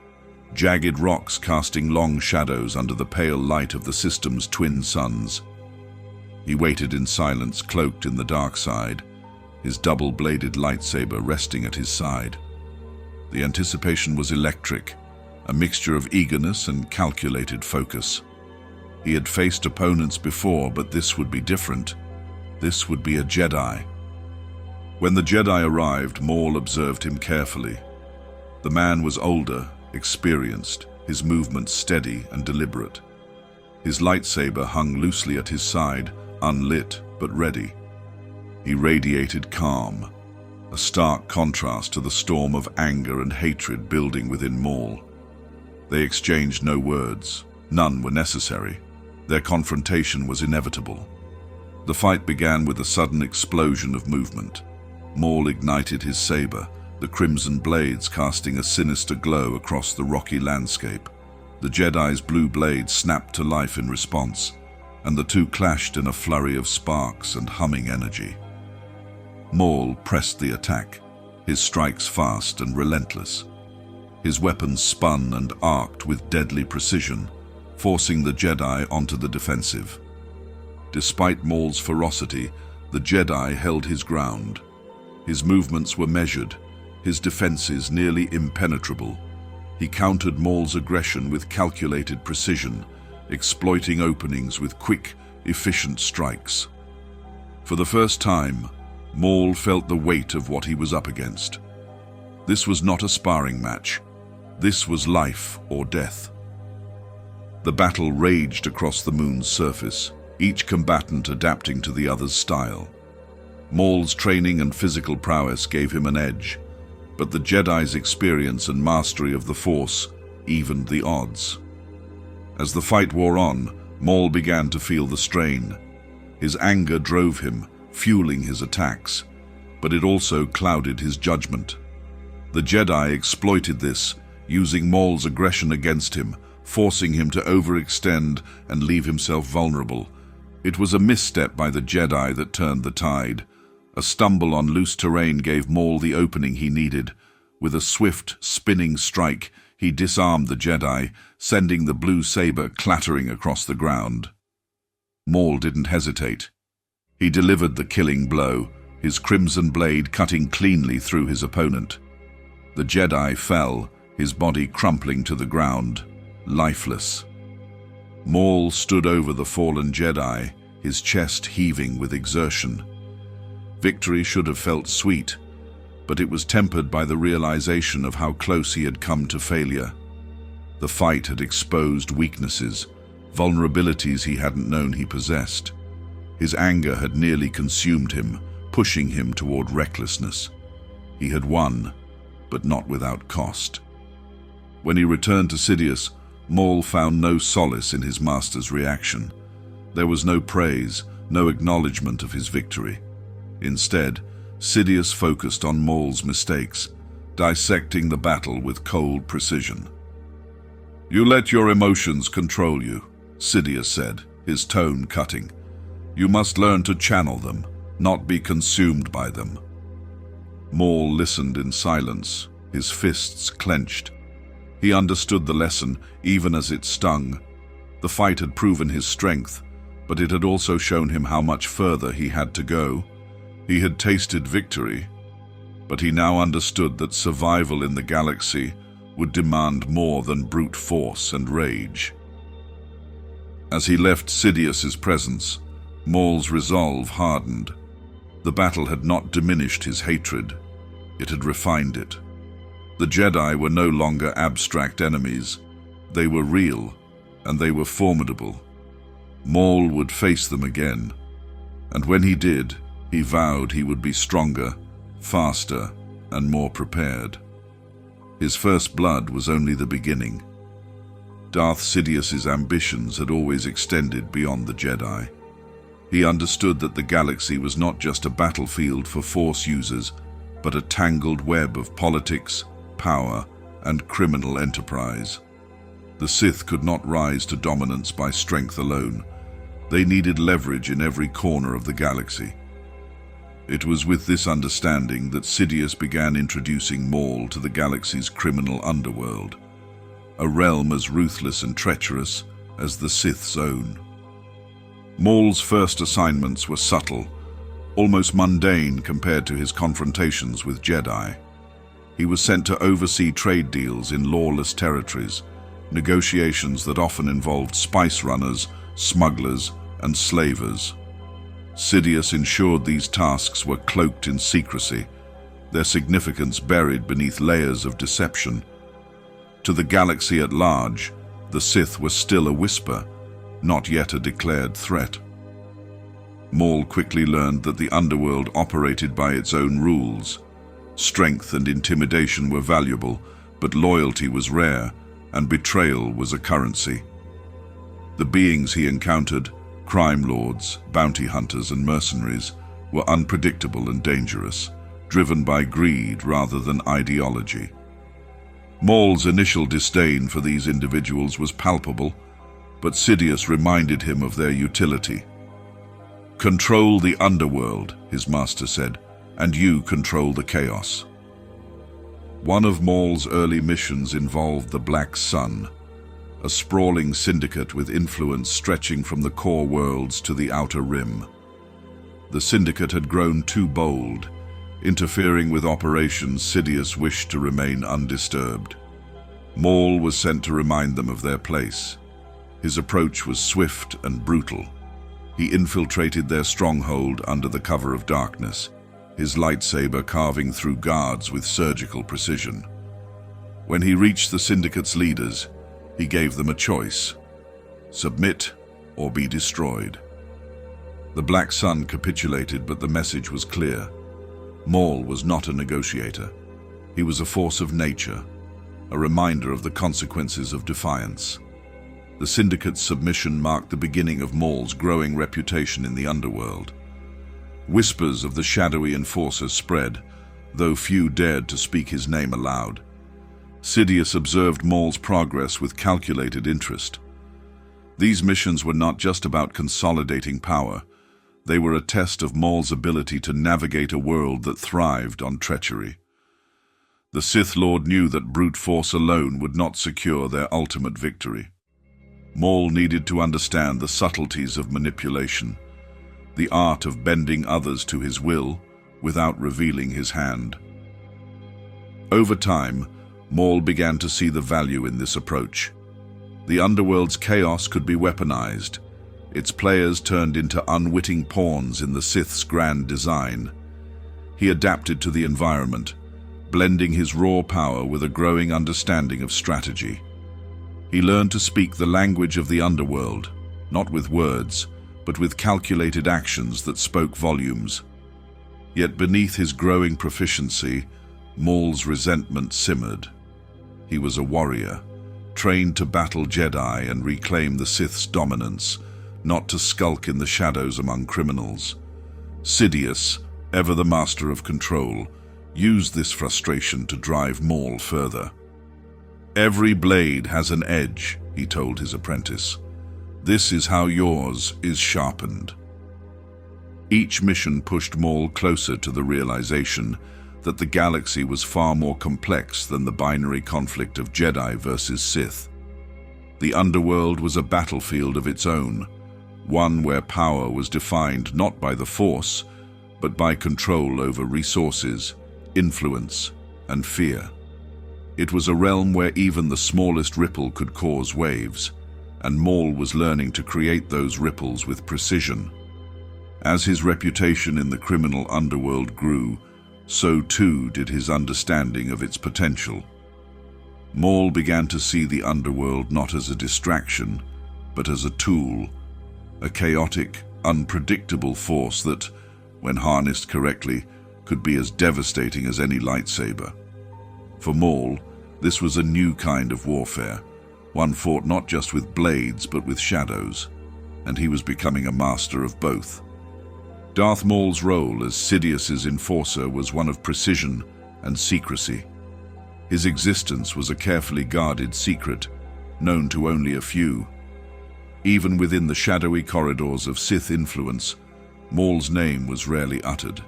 jagged rocks casting long shadows under the pale light of the system's twin suns. He waited in silence, cloaked in the dark side, his double-bladed lightsaber resting at his side. The anticipation was electric, a mixture of eagerness and calculated focus. He had faced opponents before, but this would be different. This would be a Jedi. When the Jedi arrived, Maul observed him carefully. The man was older, experienced, his movements steady and deliberate. His lightsaber hung loosely at his side, unlit but ready. He radiated calm, a stark contrast to the storm of anger and hatred building within Maul. They exchanged no words. None were necessary. Their confrontation was inevitable. The fight began with a sudden explosion of movement. Maul ignited his saber, the crimson blades casting a sinister glow across the rocky landscape. The Jedi's blue blade snapped to life in response, and the two clashed in a flurry of sparks and humming energy. Maul pressed the attack, his strikes fast and relentless. His weapons spun and arced with deadly precision, forcing the Jedi onto the defensive. Despite Maul's ferocity, the Jedi held his ground. His movements were measured, his defenses nearly impenetrable. He countered Maul's aggression with calculated precision, exploiting openings with quick, efficient strikes. For the first time, Maul felt the weight of what he was up against. This was not a sparring match. This was life or death. The battle raged across the moon's surface, each combatant adapting to the other's style. Maul's training and physical prowess gave him an edge, but the Jedi's experience and mastery of the Force evened the odds. As the fight wore on, Maul began to feel the strain. His anger drove him, fueling his attacks, but it also clouded his judgment. The Jedi exploited this, using Maul's aggression against him, forcing him to overextend and leave himself vulnerable. It was a misstep by the Jedi that turned the tide. A stumble on loose terrain gave Maul the opening he needed. With a swift, spinning strike, he disarmed the Jedi, sending the blue saber clattering across the ground. Maul didn't hesitate. He delivered the killing blow, his crimson blade cutting cleanly through his opponent. The Jedi fell, his body crumpling to the ground, lifeless. Maul stood over the fallen Jedi, his chest heaving with exertion. Victory should have felt sweet, but it was tempered by the realization of how close he had come to failure. The fight had exposed weaknesses, vulnerabilities he hadn't known he possessed. His anger had nearly consumed him, pushing him toward recklessness. He had won, but not without cost. When he returned to Sidious, Maul found no solace in his master's reaction. There was no praise, no acknowledgement of his victory. Instead, Sidious focused on Maul's mistakes, dissecting the battle with cold precision. "You let your emotions control you," Sidious said, his tone cutting. "You must learn to channel them, not be consumed by them." Maul listened in silence, his fists clenched. He understood the lesson, even as it stung. The fight had proven his strength, but it had also shown him how much further he had to go. He had tasted victory, but he now understood that survival in the galaxy would demand more than brute force and rage. As he left Sidious's presence, Maul's resolve hardened. The battle had not diminished his hatred, it had refined it. The Jedi were no longer abstract enemies. They were real, and they were formidable. Maul would face them again, and when he did, he vowed he would be stronger, faster, and more prepared. His first blood was only the beginning. Darth Sidious's ambitions had always extended beyond the Jedi. He understood that the galaxy was not just a battlefield for Force users, but a tangled web of politics, power, and criminal enterprise. The Sith could not rise to dominance by strength alone. They needed leverage in every corner of the galaxy. It was with this understanding that Sidious began introducing Maul to the galaxy's criminal underworld, a realm as ruthless and treacherous as the Sith's own. Maul's first assignments were subtle, almost mundane compared to his confrontations with Jedi. He was sent to oversee trade deals in lawless territories, negotiations that often involved spice runners, smugglers, and slavers. Sidious ensured these tasks were cloaked in secrecy, their significance buried beneath layers of deception. To the galaxy at large, the Sith were still a whisper, not yet a declared threat. Maul quickly learned that the underworld operated by its own rules. Strength and intimidation were valuable, but loyalty was rare, and betrayal was a currency. The beings he encountered, crime lords, bounty hunters, and mercenaries, were unpredictable and dangerous, driven by greed rather than ideology. Maul's initial disdain for these individuals was palpable, but Sidious reminded him of their utility. "Control the underworld," his master said, "and you control the chaos." One of Maul's early missions involved the Black Sun, a sprawling syndicate with influence stretching from the core worlds to the outer rim. The syndicate had grown too bold, interfering with operations Sidious wished to remain undisturbed. Maul was sent to remind them of their place. His approach was swift and brutal. He infiltrated their stronghold under the cover of darkness, his lightsaber carving through guards with surgical precision. When he reached the syndicate's leaders, he gave them a choice: submit or be destroyed. The Black Sun capitulated, but the message was clear. Maul was not a negotiator. He was a force of nature, a reminder of the consequences of defiance. The syndicate's submission marked the beginning of Maul's growing reputation in the underworld. Whispers of the shadowy enforcer spread, though few dared to speak his name aloud. Sidious observed Maul's progress with calculated interest. These missions were not just about consolidating power. They were a test of Maul's ability to navigate a world that thrived on treachery. The Sith Lord knew that brute force alone would not secure their ultimate victory. Maul needed to understand the subtleties of manipulation, the art of bending others to his will without revealing his hand. Over time, Maul began to see the value in this approach. The underworld's chaos could be weaponized, its players turned into unwitting pawns in the Sith's grand design. He adapted to the environment, blending his raw power with a growing understanding of strategy. He learned to speak the language of the underworld, not with words, but with calculated actions that spoke volumes. Yet beneath his growing proficiency Maul's resentment simmered. He was a warrior, trained to battle Jedi and reclaim the Sith's dominance, not to skulk in the shadows among criminals. Sidious, ever the master of control, used this frustration to drive Maul further. "Every blade has an edge," he told his apprentice. "This is how yours is sharpened." Each mission pushed Maul closer to the realization that the galaxy was far more complex than the binary conflict of Jedi versus Sith. The underworld was a battlefield of its own, one where power was defined not by the Force, but by control over resources, influence, and fear. It was a realm where even the smallest ripple could cause waves, and Maul was learning to create those ripples with precision. As his reputation in the criminal underworld grew, so too did his understanding of its potential. Maul began to see the underworld not as a distraction, but as a tool, a chaotic, unpredictable force that, when harnessed correctly, could be as devastating as any lightsaber. For Maul, this was a new kind of warfare, one fought not just with blades but with shadows, and he was becoming a master of both. Darth Maul's role as Sidious's enforcer was one of precision and secrecy. His existence was a carefully guarded secret, known to only a few. Even within the shadowy corridors of Sith influence, Maul's name was rarely uttered.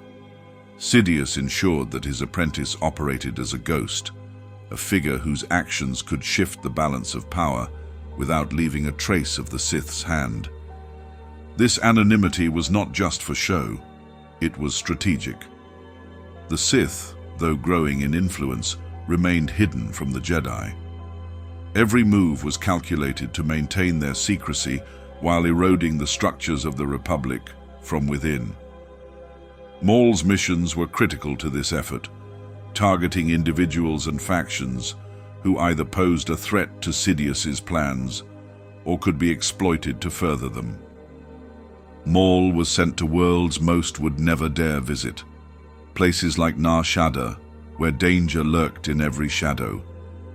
Sidious ensured that his apprentice operated as a ghost, a figure whose actions could shift the balance of power without leaving a trace of the Sith's hand. This anonymity was not just for show, it was strategic. The Sith, though growing in influence, remained hidden from the Jedi. Every move was calculated to maintain their secrecy while eroding the structures of the Republic from within. Maul's missions were critical to this effort, targeting individuals and factions who either posed a threat to Sidious's plans or could be exploited to further them. Maul was sent to worlds most would never dare visit, places like Nar Shaddaa, where danger lurked in every shadow,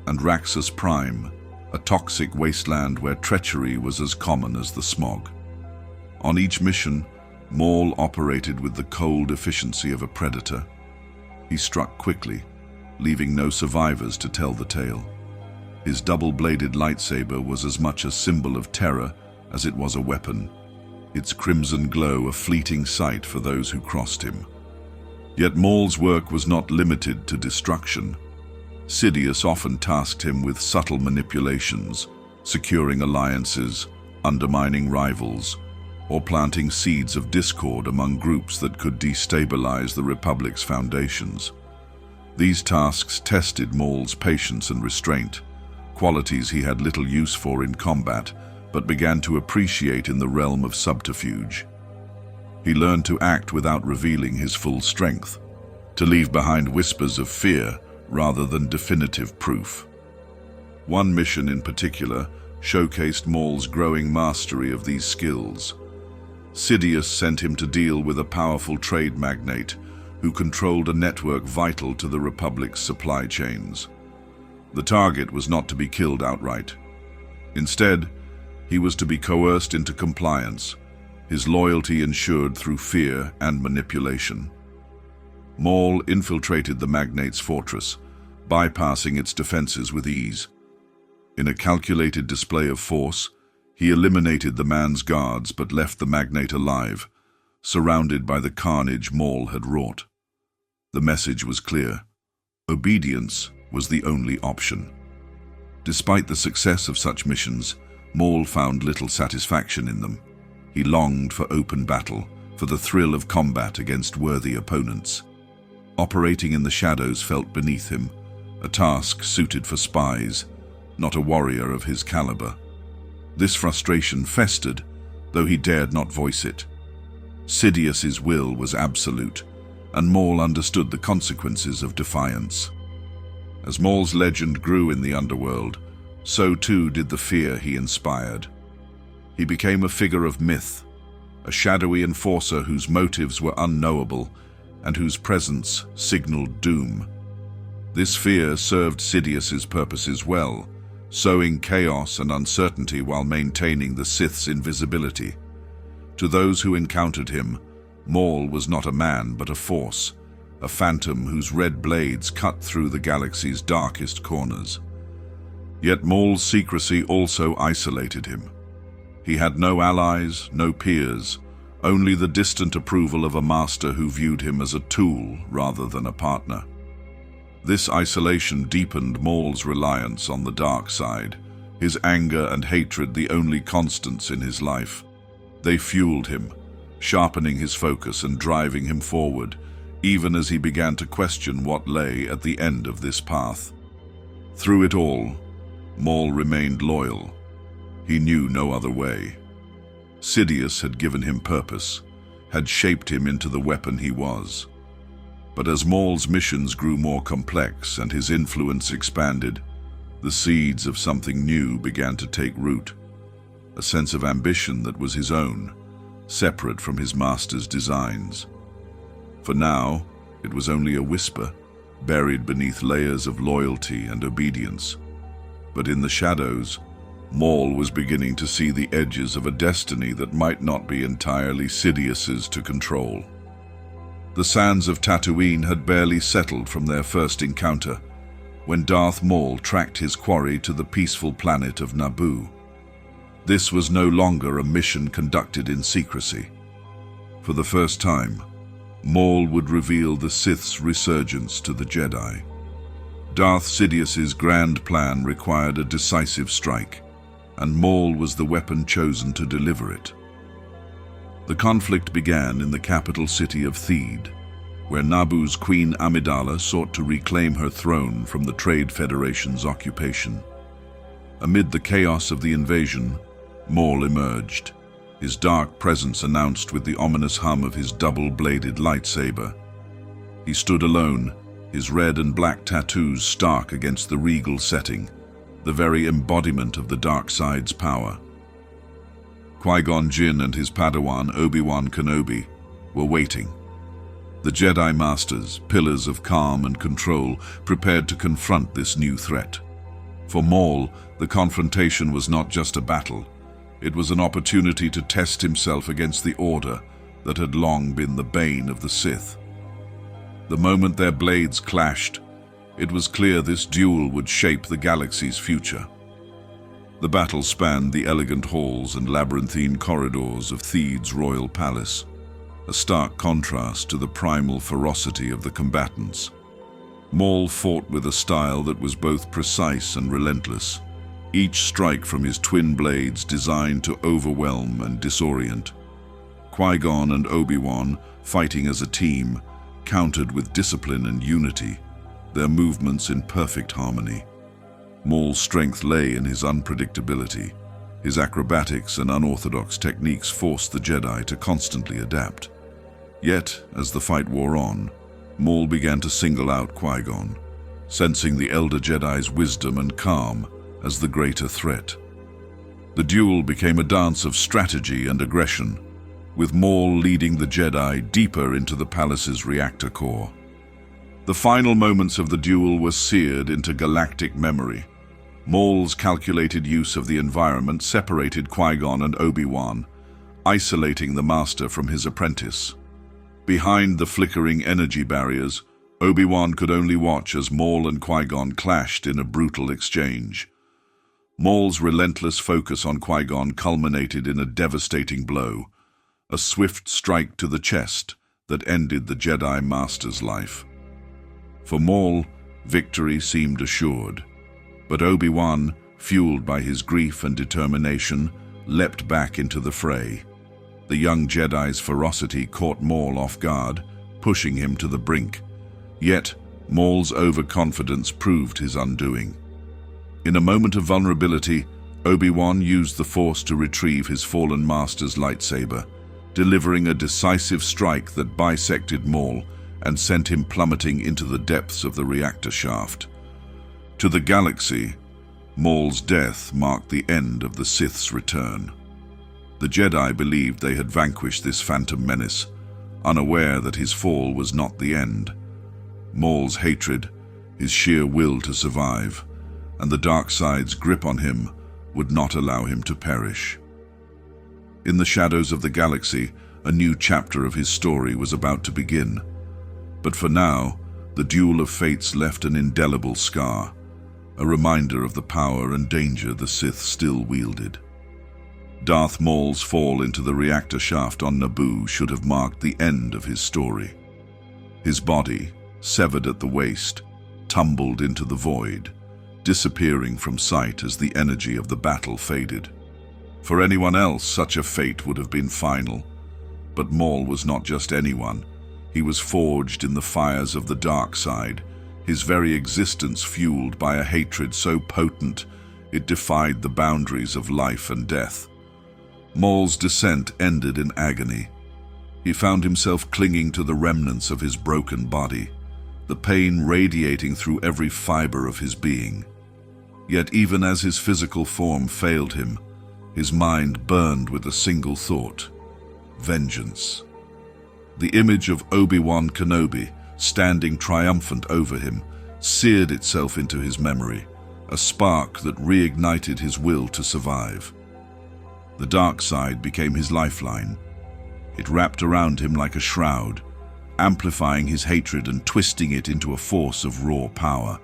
and Raxus Prime, a toxic wasteland where treachery was as common as the smog. On each mission, Maul operated with the cold efficiency of a predator. He struck quickly, leaving no survivors to tell the tale. His double-bladed lightsaber was as much a symbol of terror as it was a weapon, its crimson glow a fleeting sight for those who crossed him. Yet Maul's work was not limited to destruction. Sidious often tasked him with subtle manipulations, securing alliances, undermining rivals, or planting seeds of discord among groups that could destabilize the Republic's foundations. These tasks tested Maul's patience and restraint, qualities he had little use for in combat, but began to appreciate in the realm of subterfuge. He learned to act without revealing his full strength, to leave behind whispers of fear rather than definitive proof. One mission in particular showcased Maul's growing mastery of these skills. Sidious sent him to deal with a powerful trade magnate who controlled a network vital to the Republic's supply chains. The target was not to be killed outright. Instead, he was to be coerced into compliance, his loyalty ensured through fear and manipulation. Maul infiltrated the magnate's fortress, bypassing its defenses with ease. In a calculated display of force, he eliminated the man's guards but left the magnate alive, surrounded by the carnage Maul had wrought. The message was clear. Obedience was the only option. Despite the success of such missions, Maul found little satisfaction in them. He longed for open battle, for the thrill of combat against worthy opponents. Operating in the shadows felt beneath him, a task suited for spies, not a warrior of his caliber. This frustration festered, though he dared not voice it. Sidious's will was absolute, and Maul understood the consequences of defiance. As Maul's legend grew in the underworld, so too did the fear he inspired. He became a figure of myth, a shadowy enforcer whose motives were unknowable and whose presence signaled doom. This fear served Sidious's purposes well, sowing chaos and uncertainty while maintaining the Sith's invisibility. To those who encountered him, Maul was not a man but a force, a phantom whose red blades cut through the galaxy's darkest corners. Yet Maul's secrecy also isolated him. He had no allies, no peers, only the distant approval of a master who viewed him as a tool rather than a partner. This isolation deepened Maul's reliance on the dark side, his anger and hatred the only constants in his life. They fueled him, sharpening his focus and driving him forward, even as he began to question what lay at the end of this path. Through it all, Maul remained loyal. He knew no other way. Sidious had given him purpose, had shaped him into the weapon he was. But as Maul's missions grew more complex and his influence expanded, the seeds of something new began to take root. A sense of ambition that was his own, separate from his master's designs. For now, it was only a whisper, buried beneath layers of loyalty and obedience. But in the shadows, Maul was beginning to see the edges of a destiny that might not be entirely Sidious's to control. The sands of Tatooine had barely settled from their first encounter, when Darth Maul tracked his quarry to the peaceful planet of Naboo. This was no longer a mission conducted in secrecy. For the first time, Maul would reveal the Sith's resurgence to the Jedi. Darth Sidious's grand plan required a decisive strike, and Maul was the weapon chosen to deliver it. The conflict began in the capital city of Theed, where Naboo's Queen Amidala sought to reclaim her throne from the Trade Federation's occupation. Amid the chaos of the invasion, Maul emerged, his dark presence announced with the ominous hum of his double-bladed lightsaber. He stood alone, his red and black tattoos stark against the regal setting, the very embodiment of the dark side's power. Qui-Gon Jinn and his Padawan Obi-Wan Kenobi were waiting. The Jedi Masters, pillars of calm and control, prepared to confront this new threat. For Maul, the confrontation was not just a battle. It was an opportunity to test himself against the Order that had long been the bane of the Sith. The moment their blades clashed, it was clear this duel would shape the galaxy's future. The battle spanned the elegant halls and labyrinthine corridors of Theed's royal palace, a stark contrast to the primal ferocity of the combatants. Maul fought with a style that was both precise and relentless, each strike from his twin blades designed to overwhelm and disorient. Qui-Gon and Obi-Wan, fighting as a team, countered with discipline and unity, their movements in perfect harmony. Maul's strength lay in his unpredictability. His acrobatics and unorthodox techniques forced the Jedi to constantly adapt. Yet, as the fight wore on, Maul began to single out Qui-Gon, sensing the elder Jedi's wisdom and calm as the greater threat. The duel became a dance of strategy and aggression, with Maul leading the Jedi deeper into the palace's reactor core. The final moments of the duel were seared into galactic memory. Maul's calculated use of the environment separated Qui-Gon and Obi-Wan, isolating the master from his apprentice. Behind the flickering energy barriers, Obi-Wan could only watch as Maul and Qui-Gon clashed in a brutal exchange. Maul's relentless focus on Qui-Gon culminated in a devastating blow, a swift strike to the chest that ended the Jedi Master's life. For Maul, victory seemed assured, but Obi-Wan, fueled by his grief and determination, leapt back into the fray. The young Jedi's ferocity caught Maul off guard, pushing him to the brink. Yet, Maul's overconfidence proved his undoing. In a moment of vulnerability, Obi-Wan used the Force to retrieve his fallen master's lightsaber, delivering a decisive strike that bisected Maul and sent him plummeting into the depths of the reactor shaft. To the galaxy, Maul's death marked the end of the Sith's return. The Jedi believed they had vanquished this phantom menace, unaware that his fall was not the end. Maul's hatred, his sheer will to survive, and the dark side's grip on him would not allow him to perish. In the shadows of the galaxy, a new chapter of his story was about to begin. But for now, the duel of fates left an indelible scar, a reminder of the power and danger the Sith still wielded. Darth Maul's fall into the reactor shaft on Naboo should have marked the end of his story. His body, severed at the waist, tumbled into the void, disappearing from sight as the energy of the battle faded. For anyone else, such a fate would have been final. But Maul was not just anyone. He was forged in the fires of the dark side, his very existence fueled by a hatred so potent it defied the boundaries of life and death. Maul's descent ended in agony. He found himself clinging to the remnants of his broken body, the pain radiating through every fiber of his being. Yet even as his physical form failed him, his mind burned with a single thought: vengeance. The image of Obi-Wan Kenobi, standing triumphant over him, seared itself into his memory, a spark that reignited his will to survive. The dark side became his lifeline. It wrapped around him like a shroud, amplifying his hatred and twisting it into a force of raw power.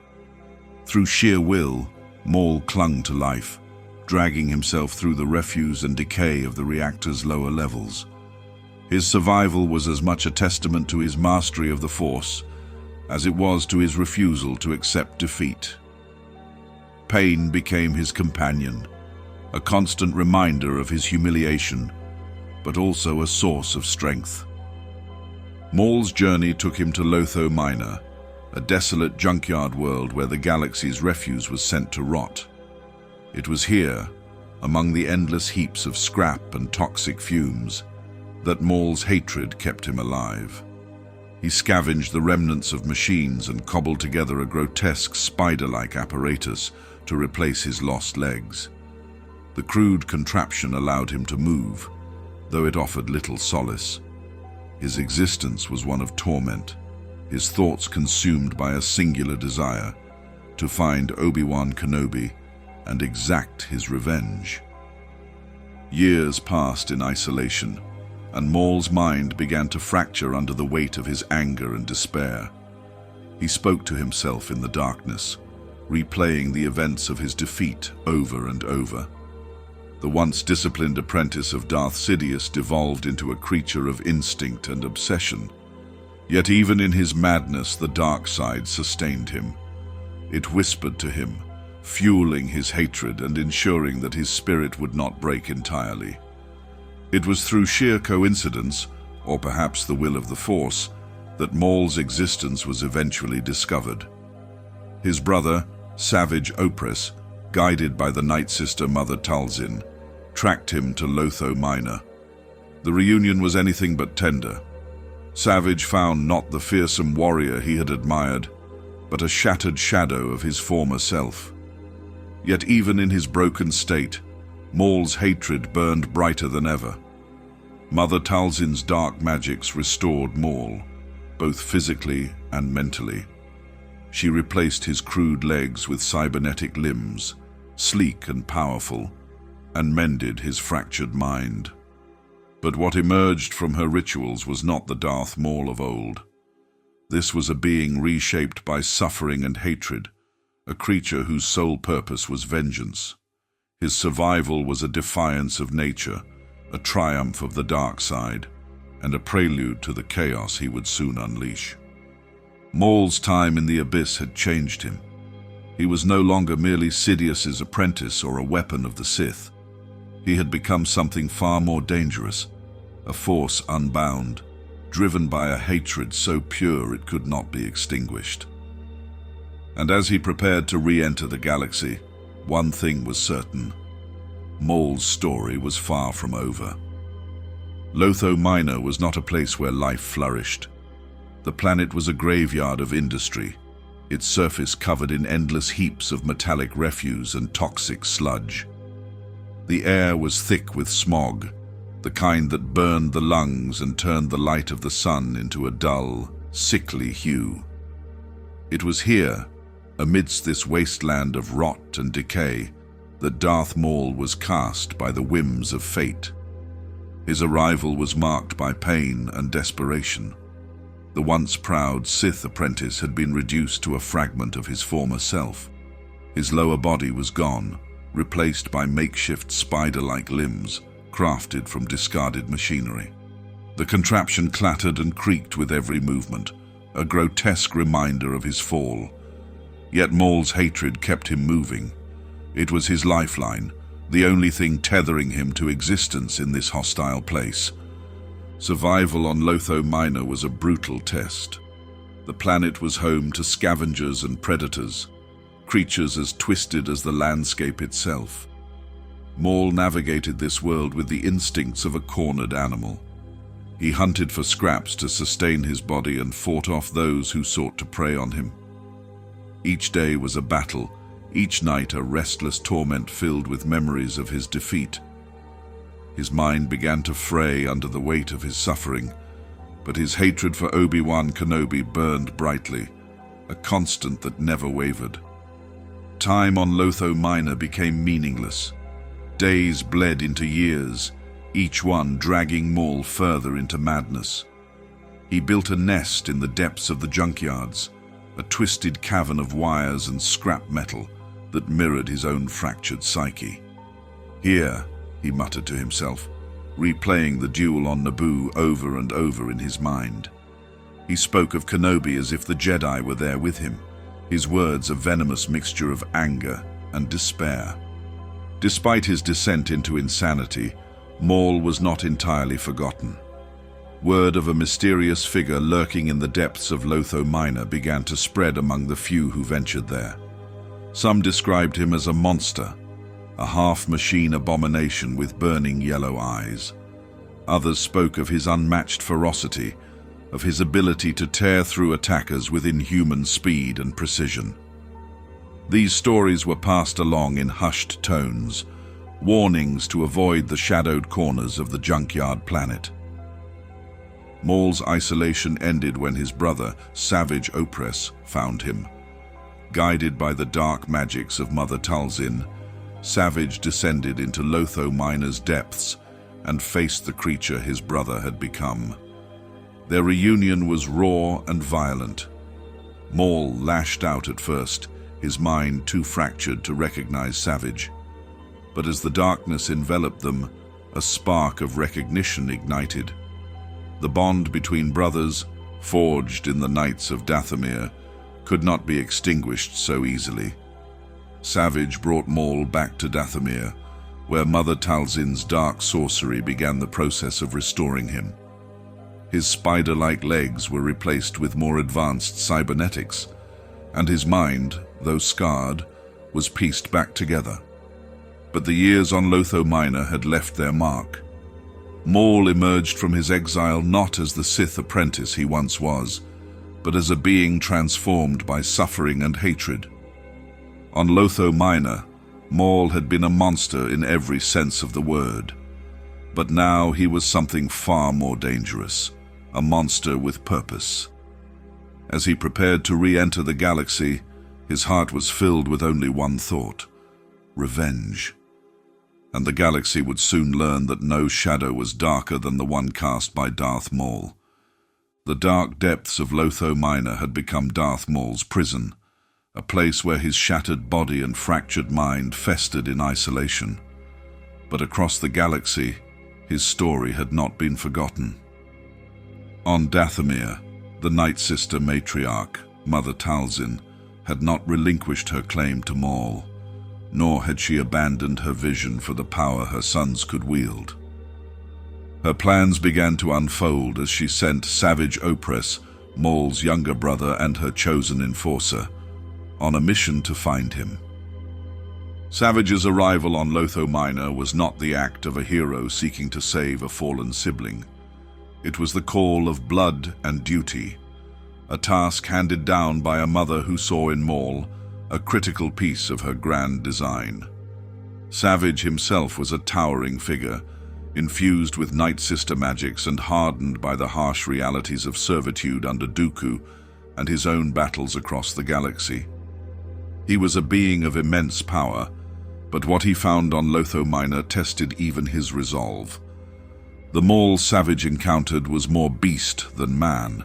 Through sheer will, Maul clung to life, dragging himself through the refuse and decay of the reactor's lower levels. His survival was as much a testament to his mastery of the Force as it was to his refusal to accept defeat. Pain became his companion, a constant reminder of his humiliation, but also a source of strength. Maul's journey took him to Lotho Minor, a desolate junkyard world where the galaxy's refuse was sent to rot. It was here, among the endless heaps of scrap and toxic fumes, that Maul's hatred kept him alive. He scavenged the remnants of machines and cobbled together a grotesque spider-like apparatus to replace his lost legs. The crude contraption allowed him to move, though it offered little solace. His existence was one of torment, his thoughts consumed by a singular desire: to find Obi-Wan Kenobi and exact his revenge. Years passed in isolation, and Maul's mind began to fracture under the weight of his anger and despair. He spoke to himself in the darkness, replaying the events of his defeat over and over. The once disciplined apprentice of Darth Sidious devolved into a creature of instinct and obsession. Yet even in his madness, the dark side sustained him. It whispered to him, fueling his hatred and ensuring that his spirit would not break entirely. It was through sheer coincidence, or perhaps the will of the Force, that Maul's existence was eventually discovered. His brother, Savage Opress, guided by the Night Sister Mother Talzin, tracked him to Lotho Minor. The reunion was anything but tender. Savage found not the fearsome warrior he had admired, but a shattered shadow of his former self. Yet even in his broken state, Maul's hatred burned brighter than ever. Mother Talzin's dark magics restored Maul, both physically and mentally. She replaced his crude legs with cybernetic limbs, sleek and powerful, and mended his fractured mind. But what emerged from her rituals was not the Darth Maul of old. This was a being reshaped by suffering and hatred, a creature whose sole purpose was vengeance. His survival was a defiance of nature, a triumph of the dark side, and a prelude to the chaos he would soon unleash. Maul's time in the Abyss had changed him. He was no longer merely Sidious's apprentice or a weapon of the Sith. He had become something far more dangerous, a force unbound, driven by a hatred so pure it could not be extinguished. And as he prepared to re-enter the galaxy, one thing was certain: Maul's story was far from over. Lotho Minor was not a place where life flourished. The planet was a graveyard of industry, its surface covered in endless heaps of metallic refuse and toxic sludge. The air was thick with smog, the kind that burned the lungs and turned the light of the sun into a dull, sickly hue. It was here, amidst this wasteland of rot and decay, that Darth Maul was cast by the whims of fate. His arrival was marked by pain and desperation. The once proud Sith apprentice had been reduced to a fragment of his former self. His lower body was gone, replaced by makeshift spider-like limbs crafted from discarded machinery. The contraption clattered and creaked with every movement, a grotesque reminder of his fall. Yet Maul's hatred kept him moving. It was his lifeline, the only thing tethering him to existence in this hostile place. Survival on Lotho Minor was a brutal test. The planet was home to scavengers and predators, creatures as twisted as the landscape itself. Maul navigated this world with the instincts of a cornered animal. He hunted for scraps to sustain his body and fought off those who sought to prey on him. Each day was a battle, each night a restless torment filled with memories of his defeat. His mind began to fray under the weight of his suffering, but his hatred for Obi-Wan Kenobi burned brightly, a constant that never wavered. Time on Lotho Minor became meaningless. Days bled into years, each one dragging Maul further into madness. He built a nest in the depths of the junkyards, a twisted cavern of wires and scrap metal that mirrored his own fractured psyche. Here, he muttered to himself, replaying the duel on Naboo over and over in his mind. He spoke of Kenobi as if the Jedi were there with him, his words a venomous mixture of anger and despair. Despite his descent into insanity, Maul was not entirely forgotten. Word of a mysterious figure lurking in the depths of Lotho Minor began to spread among the few who ventured there. Some described him as a monster, a half-machine abomination with burning yellow eyes. Others spoke of his unmatched ferocity, of his ability to tear through attackers with inhuman speed and precision. These stories were passed along in hushed tones, warnings to avoid the shadowed corners of the junkyard planet. Maul's isolation ended when his brother, Savage Opress, found him. Guided by the dark magics of Mother Talzin, Savage descended into Lotho Minor's depths and faced the creature his brother had become. Their reunion was raw and violent. Maul lashed out at first, his mind too fractured to recognize Savage. But as the darkness enveloped them, a spark of recognition ignited. The bond between brothers, forged in the nights of Dathomir, could not be extinguished so easily. Savage brought Maul back to Dathomir, where Mother Talzin's dark sorcery began the process of restoring him. His spider-like legs were replaced with more advanced cybernetics, and his mind, though scarred, was pieced back together. But the years on Lotho Minor had left their mark. Maul emerged from his exile not as the Sith apprentice he once was, but as a being transformed by suffering and hatred. On Lotho Minor, Maul had been a monster in every sense of the word. But now he was something far more dangerous, a monster with purpose. As he prepared to re-enter the galaxy, his heart was filled with only one thought: revenge. And the galaxy would soon learn that no shadow was darker than the one cast by Darth Maul. The dark depths of Lotho Minor had become Darth Maul's prison, a place where his shattered body and fractured mind festered in isolation. But across the galaxy, his story had not been forgotten. On Dathomir, the Night Sister matriarch, Mother Talzin, had not relinquished her claim to Maul, nor had she abandoned her vision for the power her sons could wield. Her plans began to unfold as she sent Savage Opress, Maul's younger brother and her chosen enforcer, on a mission to find him. Savage's arrival on Lotho Minor was not the act of a hero seeking to save a fallen sibling. It was the call of blood and duty, a task handed down by a mother who saw in Maul a critical piece of her grand design. Savage himself was a towering figure, infused with Night Sister magics and hardened by the harsh realities of servitude under Dooku and his own battles across the galaxy. He was a being of immense power, but what he found on Dathomir tested even his resolve. The Maul Savage encountered was more beast than man.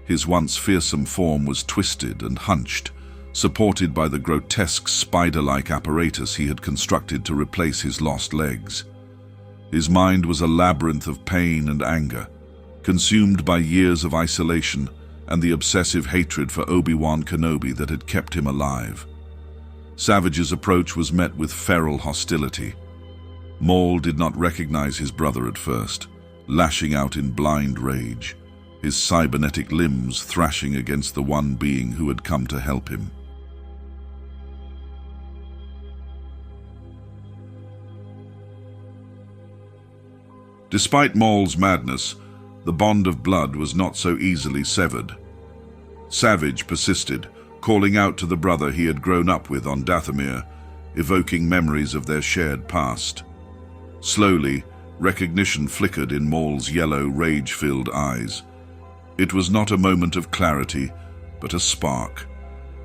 His once fearsome form was twisted and hunched, supported by the grotesque spider-like apparatus he had constructed to replace his lost legs. His mind was a labyrinth of pain and anger, consumed by years of isolation and the obsessive hatred for Obi-Wan Kenobi that had kept him alive. Savage's approach was met with feral hostility. Maul did not recognize his brother at first, lashing out in blind rage, his cybernetic limbs thrashing against the one being who had come to help him. Despite Maul's madness, the bond of blood was not so easily severed. Savage persisted, calling out to the brother he had grown up with on Dathomir, evoking memories of their shared past. Slowly, recognition flickered in Maul's yellow, rage-filled eyes. It was not a moment of clarity, but a spark,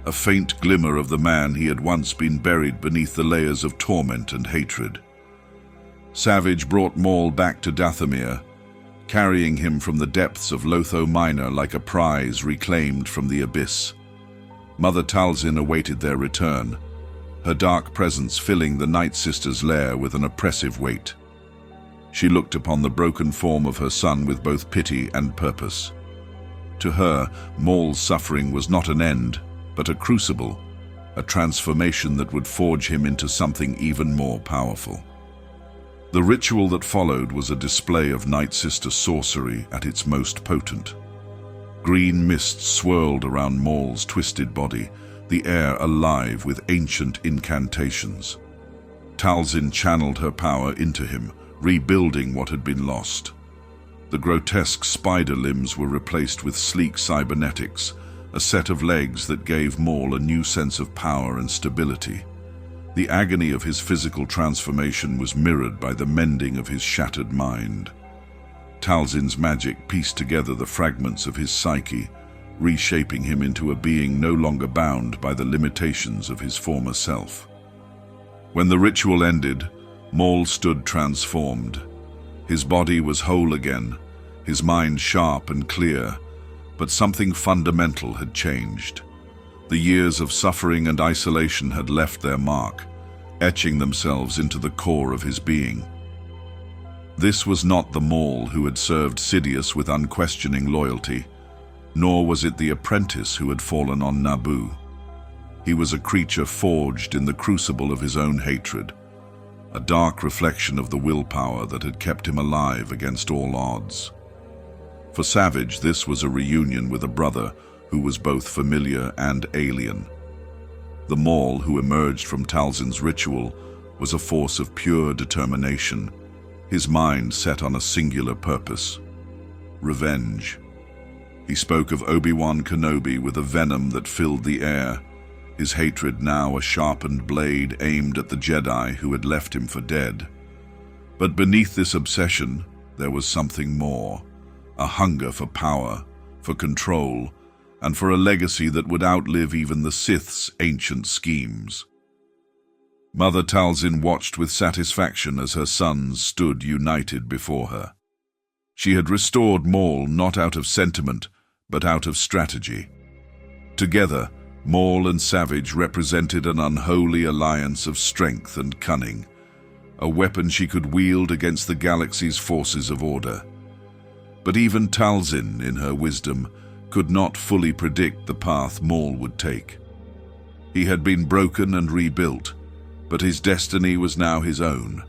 a faint glimmer of the man he had once been buried beneath the layers of torment and hatred. Savage brought Maul back to Dathomir, carrying him from the depths of Dathomir like a prize reclaimed from the abyss. Mother Talzin awaited their return, her dark presence filling the Night Sister's lair with an oppressive weight. She looked upon the broken form of her son with both pity and purpose. To her, Maul's suffering was not an end, but a crucible, a transformation that would forge him into something even more powerful. The ritual that followed was a display of Night Sister sorcery at its most potent. Green mist swirled around Maul's twisted body, the air alive with ancient incantations. Talzin channeled her power into him, rebuilding what had been lost. The grotesque spider limbs were replaced with sleek cybernetics, a set of legs that gave Maul a new sense of power and stability. The agony of his physical transformation was mirrored by the mending of his shattered mind. Talzin's magic pieced together the fragments of his psyche, reshaping him into a being no longer bound by the limitations of his former self. When the ritual ended, Maul stood transformed. His body was whole again, his mind sharp and clear, but something fundamental had changed. The years of suffering and isolation had left their mark, etching themselves into the core of his being. This was not the Maul who had served Sidious with unquestioning loyalty, nor was it the apprentice who had fallen on Naboo. He was a creature forged in the crucible of his own hatred, a dark reflection of the willpower that had kept him alive against all odds. For Savage, this was a reunion with a brother who was both familiar and alien. The Maul who emerged from Talzin's ritual was a force of pure determination, his mind set on a singular purpose: revenge. He spoke of Obi-Wan Kenobi with a venom that filled the air, his hatred now a sharpened blade aimed at the Jedi who had left him for dead. But beneath this obsession, there was something more, a hunger for power, for control, and for a legacy that would outlive even the Sith's ancient schemes. Mother Talzin watched with satisfaction as her sons stood united before her. She had restored Maul not out of sentiment, but out of strategy. Together, Maul and Savage represented an unholy alliance of strength and cunning, a weapon she could wield against the galaxy's forces of order. But even Talzin, in her wisdom, could not fully predict the path Maul would take. He had been broken and rebuilt, but his destiny was now his own,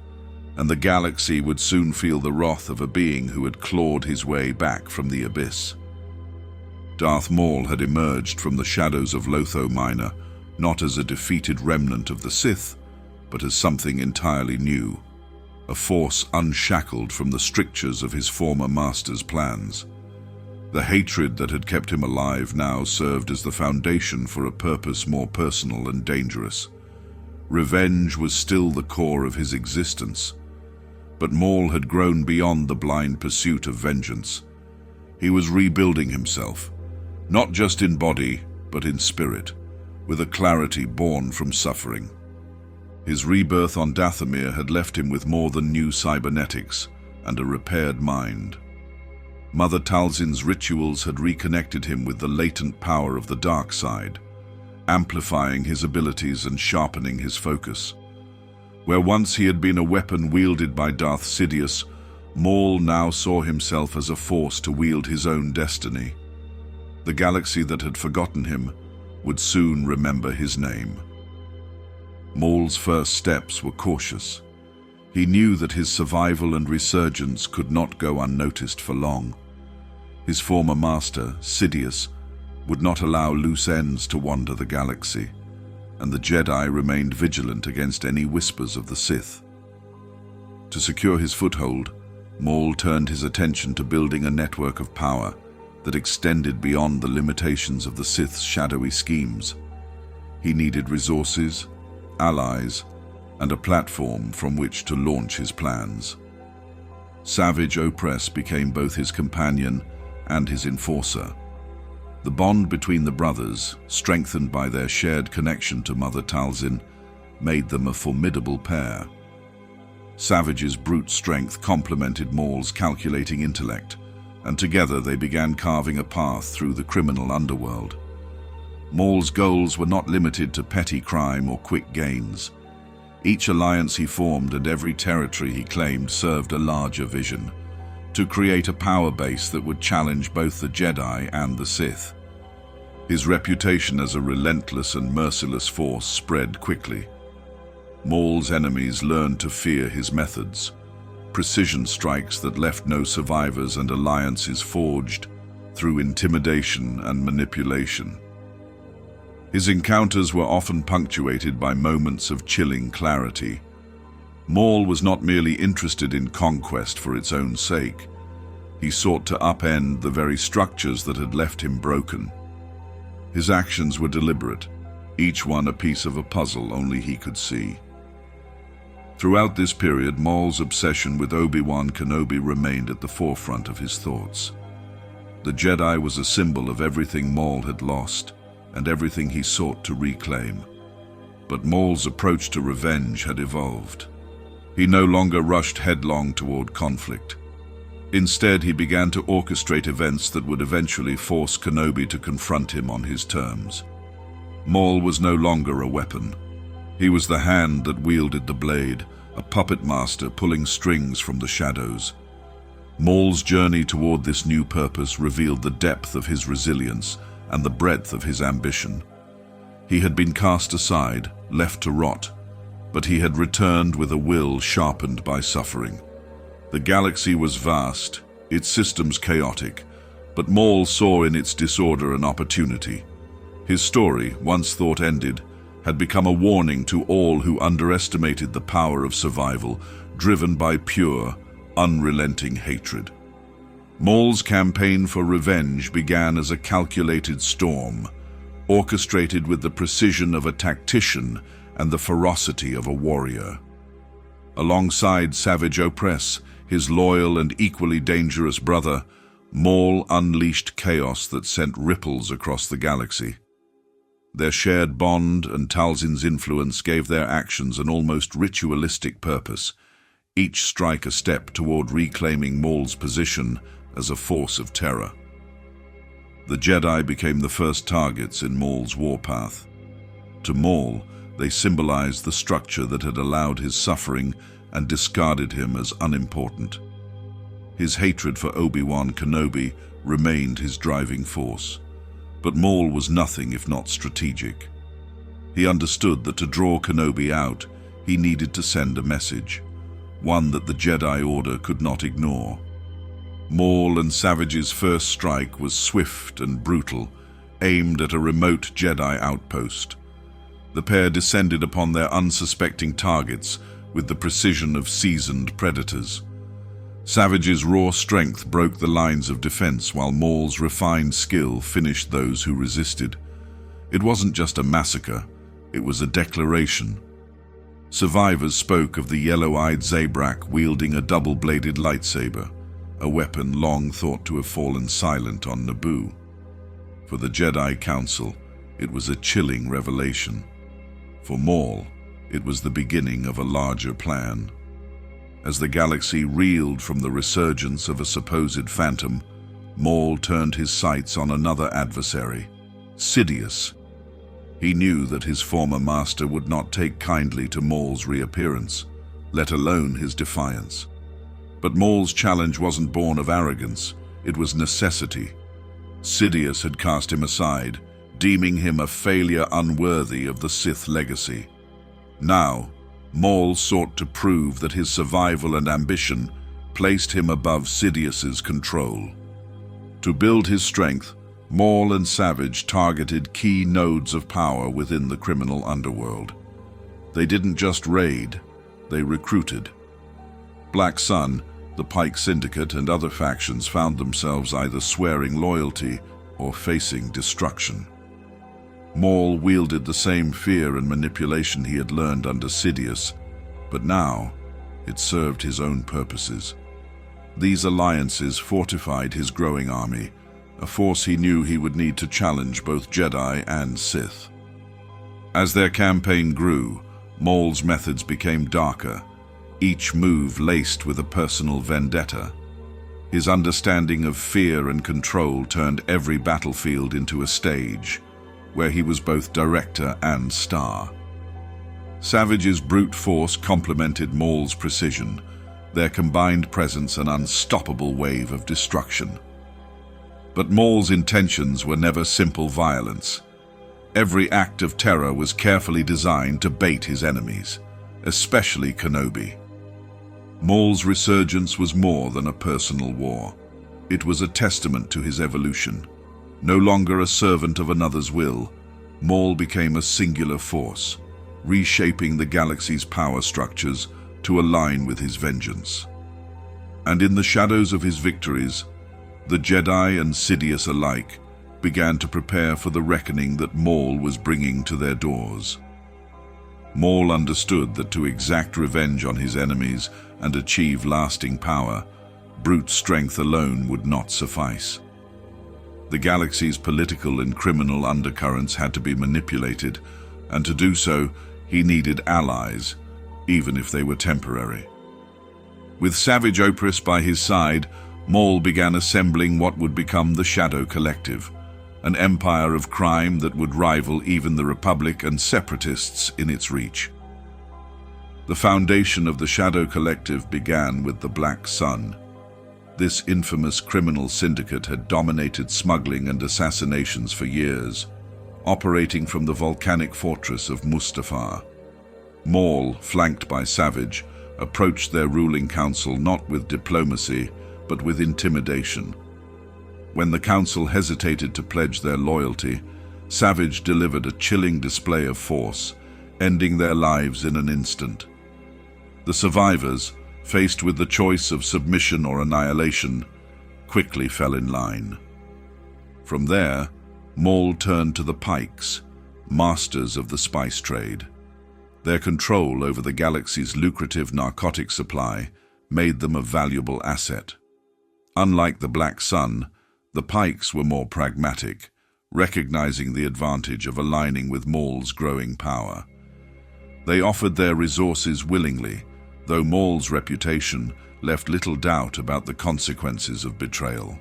and the galaxy would soon feel the wrath of a being who had clawed his way back from the abyss. Darth Maul had emerged from the shadows of Dathomir, not as a defeated remnant of the Sith, but as something entirely new, a force unshackled from the strictures of his former master's plans. The hatred that had kept him alive now served as the foundation for a purpose more personal and dangerous. Revenge was still the core of his existence, but Maul had grown beyond the blind pursuit of vengeance. He was rebuilding himself, not just in body, but in spirit, with a clarity born from suffering. His rebirth on Dathomir had left him with more than new cybernetics and a repaired mind. Mother Talzin's rituals had reconnected him with the latent power of the dark side, amplifying his abilities and sharpening his focus. Where once he had been a weapon wielded by Darth Sidious, Maul now saw himself as a force to wield his own destiny. The galaxy that had forgotten him would soon remember his name. Maul's first steps were cautious. He knew that his survival and resurgence could not go unnoticed for long. His former master, Sidious, would not allow loose ends to wander the galaxy, and the Jedi remained vigilant against any whispers of the Sith. To secure his foothold, Maul turned his attention to building a network of power that extended beyond the limitations of the Sith's shadowy schemes. He needed resources, allies, and a platform from which to launch his plans. Savage Opress became both his companion and his enforcer. The bond between the brothers, strengthened by their shared connection to Mother Talzin, made them a formidable pair. Savage's brute strength complemented Maul's calculating intellect, and together they began carving a path through the criminal underworld. Maul's goals were not limited to petty crime or quick gains. Each alliance he formed and every territory he claimed served a larger vision: to create a power base that would challenge both the Jedi and the Sith. His reputation as a relentless and merciless force spread quickly. Maul's enemies learned to fear his methods: precision strikes that left no survivors and alliances forged through intimidation and manipulation. His encounters were often punctuated by moments of chilling clarity. Maul was not merely interested in conquest for its own sake. He sought to upend the very structures that had left him broken. His actions were deliberate, each one a piece of a puzzle only he could see. Throughout this period, Maul's obsession with Obi-Wan Kenobi remained at the forefront of his thoughts. The Jedi was a symbol of everything Maul had lost and everything he sought to reclaim. But Maul's approach to revenge had evolved. He no longer rushed headlong toward conflict. Instead, he began to orchestrate events that would eventually force Kenobi to confront him on his terms. Maul was no longer a weapon. He was the hand that wielded the blade, a puppet master pulling strings from the shadows. Maul's journey toward this new purpose revealed the depth of his resilience and the breadth of his ambition. He had been cast aside, left to rot, but he had returned with a will sharpened by suffering. The galaxy was vast, its systems chaotic, but Maul saw in its disorder an opportunity. His story, once thought ended, had become a warning to all who underestimated the power of survival, driven by pure, unrelenting hatred. Maul's campaign for revenge began as a calculated storm, orchestrated with the precision of a tactician and the ferocity of a warrior. Alongside Savage Opress, his loyal and equally dangerous brother, Maul unleashed chaos that sent ripples across the galaxy. Their shared bond and Talzin's influence gave their actions an almost ritualistic purpose, each strike a step toward reclaiming Maul's position as a force of terror. The Jedi became the first targets in Maul's warpath. To Maul, they symbolized the structure that had allowed his suffering and discarded him as unimportant. His hatred for Obi-Wan Kenobi remained his driving force, but Maul was nothing if not strategic. He understood that to draw Kenobi out, he needed to send a message, one that the Jedi Order could not ignore. Maul and Savage's first strike was swift and brutal, aimed at a remote Jedi outpost. The pair descended upon their unsuspecting targets with the precision of seasoned predators. Savage's raw strength broke the lines of defense, while Maul's refined skill finished those who resisted. It wasn't just a massacre, it was a declaration. Survivors spoke of the yellow-eyed Zabrak wielding a double-bladed lightsaber, a weapon long thought to have fallen silent on Naboo. For the Jedi Council, It was a chilling revelation. For Maul, it was the beginning of a larger plan. As the galaxy reeled from the resurgence of a supposed phantom, Maul turned his sights on another adversary, Sidious. He knew that his former master would not take kindly to Maul's reappearance, let alone his defiance. But Maul's challenge wasn't born of arrogance, it was necessity. Sidious had cast him aside, deeming him a failure unworthy of the Sith legacy. Now, Maul sought to prove that his survival and ambition placed him above Sidious's control. To build his strength, Maul and Savage targeted key nodes of power within the criminal underworld. They didn't just raid, they recruited. Black Sun, the Pike Syndicate, and other factions found themselves either swearing loyalty or facing destruction. Maul wielded the same fear and manipulation he had learned under Sidious, but now it served his own purposes. These alliances fortified his growing army, a force he knew he would need to challenge both Jedi and Sith. As their campaign grew, Maul's methods became darker, each move laced with a personal vendetta. His understanding of fear and control turned every battlefield into a stage, where he was both director and star. Savage's brute force complemented Maul's precision, their combined presence an unstoppable wave of destruction. But Maul's intentions were never simple violence. Every act of terror was carefully designed to bait his enemies, especially Kenobi. Maul's resurgence was more than a personal war. It was a testament to his evolution. No longer a servant of another's will, Maul became a singular force, reshaping the galaxy's power structures to align with his vengeance. And in the shadows of his victories, the Jedi and Sidious alike began to prepare for the reckoning that Maul was bringing to their doors. Maul understood that to exact revenge on his enemies and achieve lasting power, brute strength alone would not suffice. The galaxy's political and criminal undercurrents had to be manipulated, and to do so, he needed allies, even if they were temporary. With Savage Oprys by his side, Maul began assembling what would become the Shadow Collective, an empire of crime that would rival even the Republic and Separatists in its reach. The foundation of the Shadow Collective began with the Black Sun. This infamous criminal syndicate had dominated smuggling and assassinations for years, operating from the volcanic fortress of Mustafar. Maul, flanked by Savage, approached their ruling council not with diplomacy, but with intimidation. When the council hesitated to pledge their loyalty, Savage delivered a chilling display of force, ending their lives in an instant. The survivors, faced with the choice of submission or annihilation, quickly fell in line. From there, Maul turned to the Pikes, masters of the spice trade. Their control over the galaxy's lucrative narcotic supply made them a valuable asset. Unlike the Black Sun, the Pikes were more pragmatic, recognizing the advantage of aligning with Maul's growing power. They offered their resources willingly, though Maul's reputation left little doubt about the consequences of betrayal.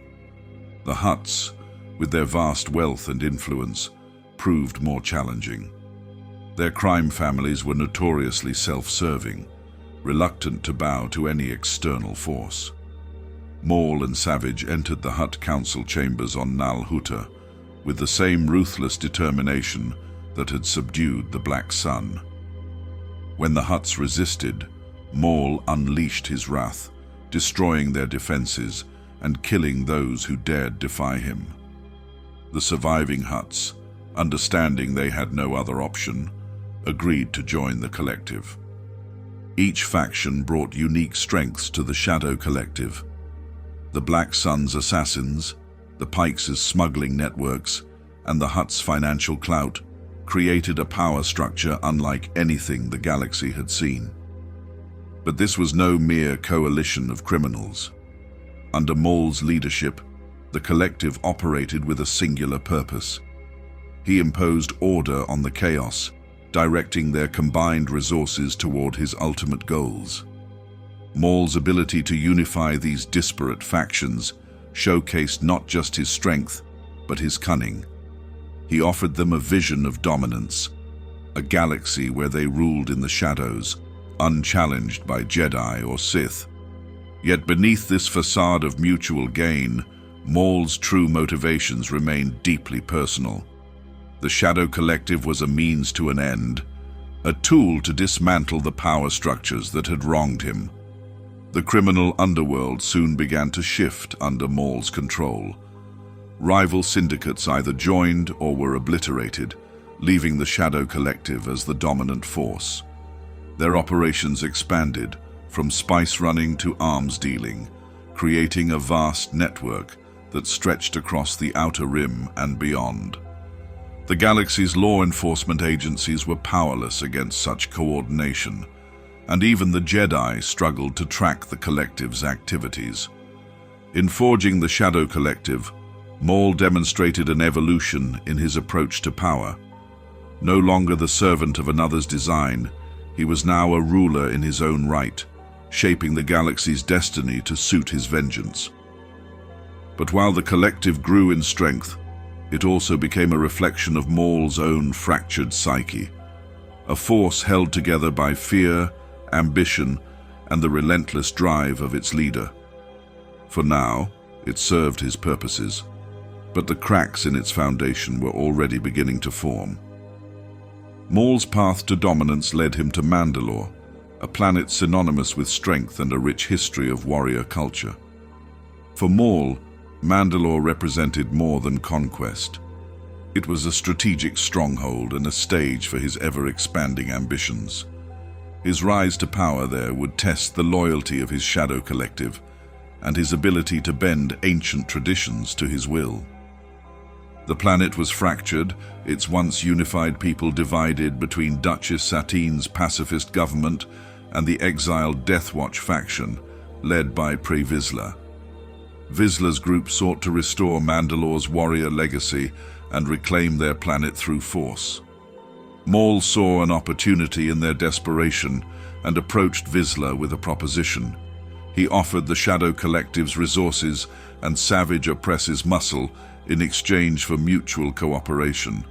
The Hutts, with their vast wealth and influence, proved more challenging. Their crime families were notoriously self-serving, reluctant to bow to any external force. Maul and Savage entered the Hutt council chambers on Nal Hutta with the same ruthless determination that had subdued the Black Sun. When the Hutts resisted, Maul unleashed his wrath, destroying their defenses and killing those who dared defy him. The surviving Hutts, understanding they had no other option, agreed to join the collective. Each faction brought unique strengths to the Shadow Collective. The Black Sun's assassins, the Pikes' smuggling networks, and the Hutts' financial clout created a power structure unlike anything the galaxy had seen. But this was no mere coalition of criminals. Under Maul's leadership, the collective operated with a singular purpose. He imposed order on the chaos, directing their combined resources toward his ultimate goals. Maul's ability to unify these disparate factions showcased not just his strength, but his cunning. He offered them a vision of dominance, a galaxy where they ruled in the shadows, unchallenged by Jedi or Sith. Yet beneath this facade of mutual gain, Maul's true motivations remained deeply personal. The Shadow Collective was a means to an end, a tool to dismantle the power structures that had wronged him. The criminal underworld soon began to shift under Maul's control. Rival syndicates either joined or were obliterated, leaving the Shadow Collective as the dominant force. Their operations expanded, from spice running to arms dealing, creating a vast network that stretched across the Outer Rim and beyond. The galaxy's law enforcement agencies were powerless against such coordination, and even the Jedi struggled to track the Collective's activities. In forging the Shadow Collective, Maul demonstrated an evolution in his approach to power. No longer the servant of another's design, he was now a ruler in his own right, shaping the galaxy's destiny to suit his vengeance. But while the Collective grew in strength, it also became a reflection of Maul's own fractured psyche, a force held together by fear, ambition, and the relentless drive of its leader. For now, it served his purposes, but the cracks in its foundation were already beginning to form. Maul's path to dominance led him to Mandalore, a planet synonymous with strength and a rich history of warrior culture. For Maul, Mandalore represented more than conquest. It was a strategic stronghold and a stage for his ever-expanding ambitions. His rise to power there would test the loyalty of his Shadow Collective and his ability to bend ancient traditions to his will. The planet was fractured, its once unified people divided between Duchess Satine's pacifist government and the exiled Death Watch faction, led by Pre Vizsla. Vizsla's group sought to restore Mandalore's warrior legacy and reclaim their planet through force. Maul saw an opportunity in their desperation and approached Vizsla with a proposition. He offered the Shadow Collective's resources and Savage Opress's muscle in exchange for mutual cooperation.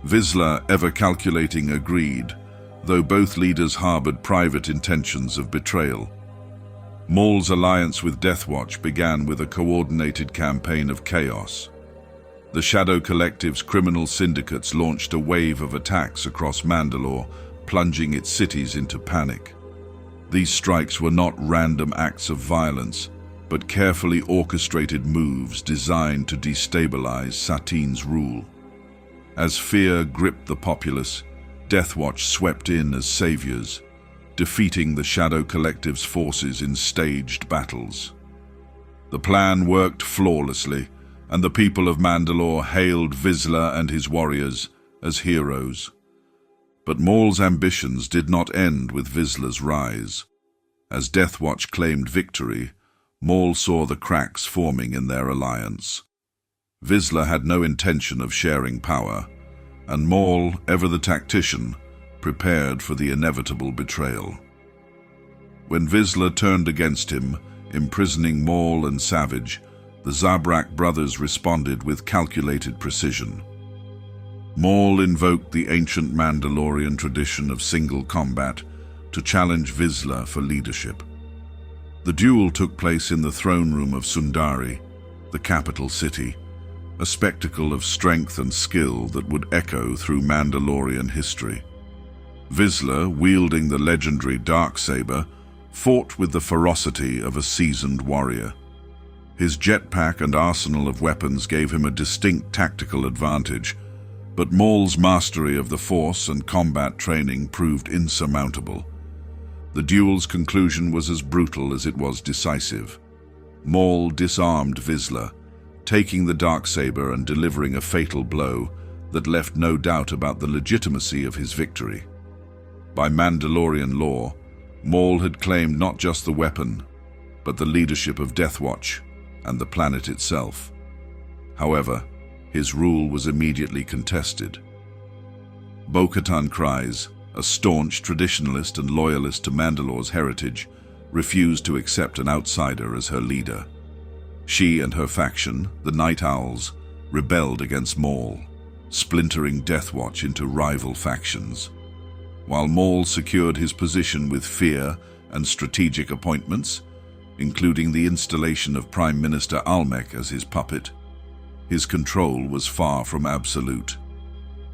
Vizsla, ever calculating, agreed, though both leaders harbored private intentions of betrayal. Maul's alliance with Death Watch began with a coordinated campaign of chaos. The Shadow Collective's criminal syndicates launched a wave of attacks across Mandalore, plunging its cities into panic. These strikes were not random acts of violence, but carefully orchestrated moves designed to destabilize Satine's rule. As fear gripped the populace, Death Watch swept in as saviors, defeating the Shadow Collective's forces in staged battles. The plan worked flawlessly, and the people of Mandalore hailed Vizsla and his warriors as heroes. But Maul's ambitions did not end with Vizsla's rise. As Death Watch claimed victory, Maul saw the cracks forming in their alliance. Vizsla had no intention of sharing power, and Maul, ever the tactician, prepared for the inevitable betrayal. When Vizsla turned against him, imprisoning Maul and Savage, the Zabrak brothers responded with calculated precision. Maul invoked the ancient Mandalorian tradition of single combat to challenge Vizsla for leadership. The duel took place in the throne room of Sundari, the capital city, a spectacle of strength and skill that would echo through Mandalorian history. Vizsla, wielding the legendary Darksaber, fought with the ferocity of a seasoned warrior. His jetpack and arsenal of weapons gave him a distinct tactical advantage, but Maul's mastery of the Force and combat training proved insurmountable. The duel's conclusion was as brutal as it was decisive. Maul disarmed Vizsla, taking the Darksaber and delivering a fatal blow that left no doubt about the legitimacy of his victory. By Mandalorian law, Maul had claimed not just the weapon, but the leadership of Death Watch and the planet itself. However, his rule was immediately contested. Bo-Katan Kryze, a staunch traditionalist and loyalist to Mandalore's heritage, refused to accept an outsider as her leader. She and her faction, the Night Owls, rebelled against Maul, splintering Death Watch into rival factions. While Maul secured his position with fear and strategic appointments, including the installation of Prime Minister Almec as his puppet, his control was far from absolute.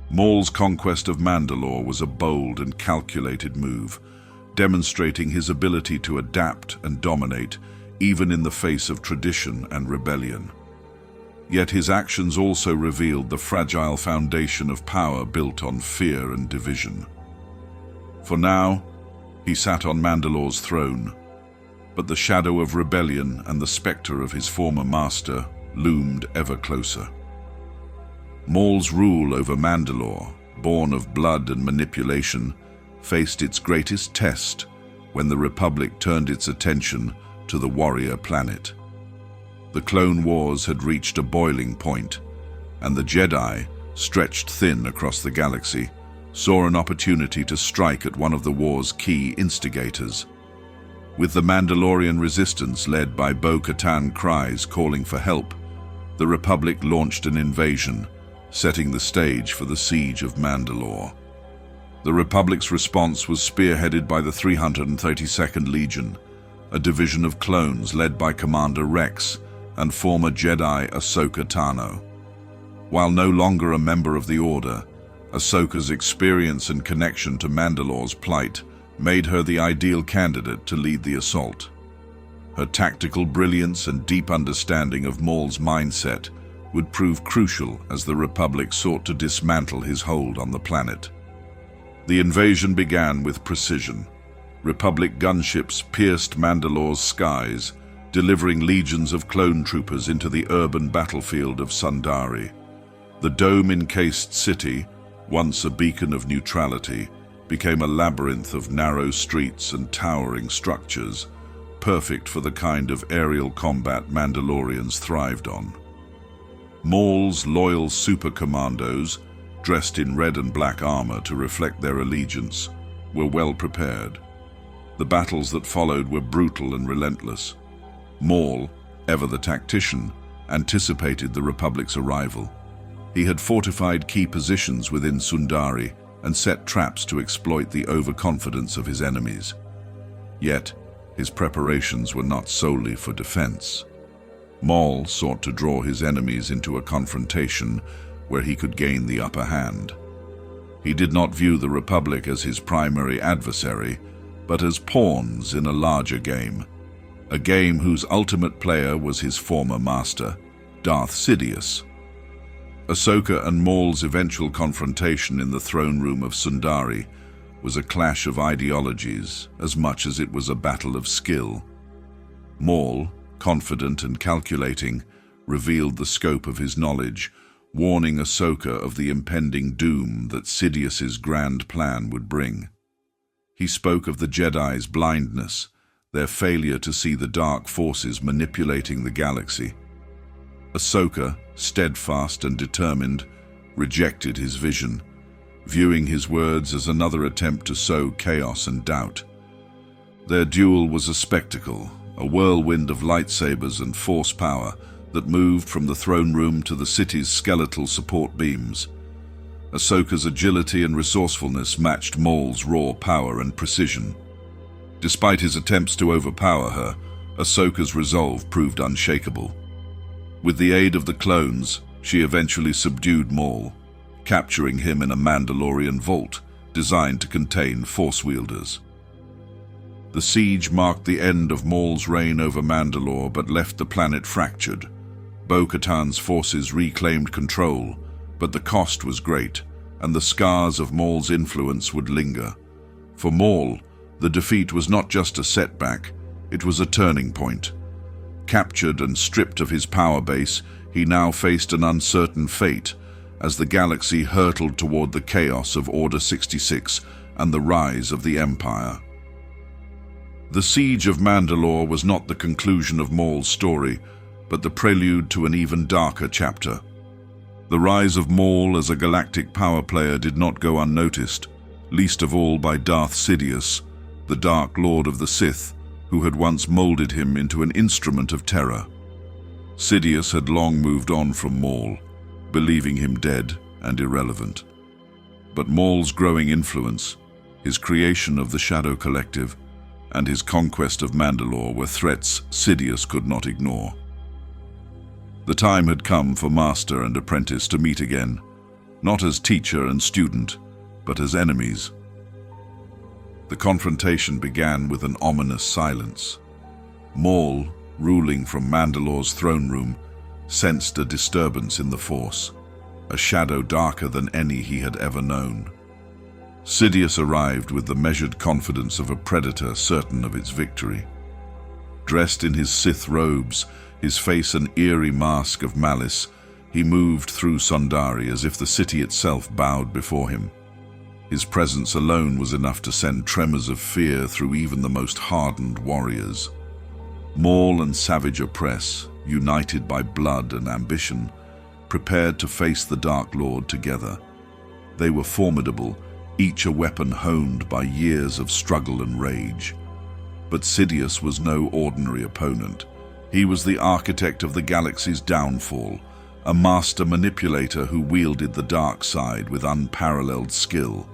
Maul's conquest of Mandalore was a bold and calculated move, demonstrating his ability to adapt and dominate even in the face of tradition and rebellion. Yet his actions also revealed the fragile foundation of power built on fear and division. For now, he sat on Mandalore's throne, but the shadow of rebellion and the specter of his former master loomed ever closer. Maul's rule over Mandalore, born of blood and manipulation, faced its greatest test when the Republic turned its attention to the warrior planet. The Clone Wars had reached a boiling point, and the Jedi, stretched thin across the galaxy, saw an opportunity to strike at one of the war's key instigators. With the Mandalorian resistance led by Bo-Katan Kryze calling for help, the Republic launched an invasion, setting the stage for the siege of Mandalore. The Republic's response was spearheaded by the 332nd Legion, a division of clones led by Commander Rex and former Jedi Ahsoka Tano. While no longer a member of the Order, Ahsoka's experience and connection to Mandalore's plight made her the ideal candidate to lead the assault. Her tactical brilliance and deep understanding of Maul's mindset would prove crucial as the Republic sought to dismantle his hold on the planet. The invasion began with precision. Republic gunships pierced Mandalore's skies, delivering legions of clone troopers into the urban battlefield of Sundari. The dome-encased city, once a beacon of neutrality, became a labyrinth of narrow streets and towering structures, perfect for the kind of aerial combat Mandalorians thrived on. Maul's loyal super commandos, dressed in red and black armor to reflect their allegiance, were well prepared. The battles that followed were brutal and relentless. Maul, ever the tactician, anticipated the Republic's arrival. He had fortified key positions within Sundari and set traps to exploit the overconfidence of his enemies. Yet, his preparations were not solely for defense. Maul sought to draw his enemies into a confrontation where he could gain the upper hand. He did not view the Republic as his primary adversary, but as pawns in a larger game, a game whose ultimate player was his former master, Darth Sidious. Ahsoka and Maul's eventual confrontation in the throne room of Sundari was a clash of ideologies as much as it was a battle of skill. Maul, confident and calculating, revealed the scope of his knowledge, warning Ahsoka of the impending doom that Sidious's grand plan would bring. He spoke of the Jedi's blindness, their failure to see the dark forces manipulating the galaxy. Ahsoka, steadfast and determined, rejected his vision, viewing his words as another attempt to sow chaos and doubt. Their duel was a spectacle, a whirlwind of lightsabers and force power that moved from the throne room to the city's skeletal support beams. Ahsoka's agility and resourcefulness matched Maul's raw power and precision. Despite his attempts to overpower her, Ahsoka's resolve proved unshakable. With the aid of the clones, she eventually subdued Maul, capturing him in a Mandalorian vault designed to contain Force wielders. The siege marked the end of Maul's reign over Mandalore but left the planet fractured. Bo-Katan's forces reclaimed control, but the cost was great, and the scars of Maul's influence would linger. For Maul, the defeat was not just a setback, it was a turning point. Captured and stripped of his power base, he now faced an uncertain fate as the galaxy hurtled toward the chaos of Order 66 and the rise of the Empire. The siege of Mandalore was not the conclusion of Maul's story, but the prelude to an even darker chapter. The rise of Maul as a galactic power player did not go unnoticed, least of all by Darth Sidious, the Dark Lord of the Sith, who had once molded him into an instrument of terror. Sidious had long moved on from Maul, believing him dead and irrelevant. But Maul's growing influence, his creation of the Shadow Collective, and his conquest of Mandalore were threats Sidious could not ignore. The time had come for master and apprentice to meet again, not as teacher and student, but as enemies. The confrontation began with an ominous silence. Maul, ruling from Mandalore's throne room, sensed a disturbance in the Force, a shadow darker than any he had ever known. Sidious arrived with the measured confidence of a predator certain of its victory. Dressed in his Sith robes, his face an eerie mask of malice, he moved through Sondari as if the city itself bowed before him. His presence alone was enough to send tremors of fear through even the most hardened warriors. Maul and savage oppress, united by blood and ambition, prepared to face the Dark Lord together. They were formidable, each a weapon honed by years of struggle and rage. But Sidious was no ordinary opponent. He was the architect of the galaxy's downfall, a master manipulator who wielded the dark side with unparalleled skill.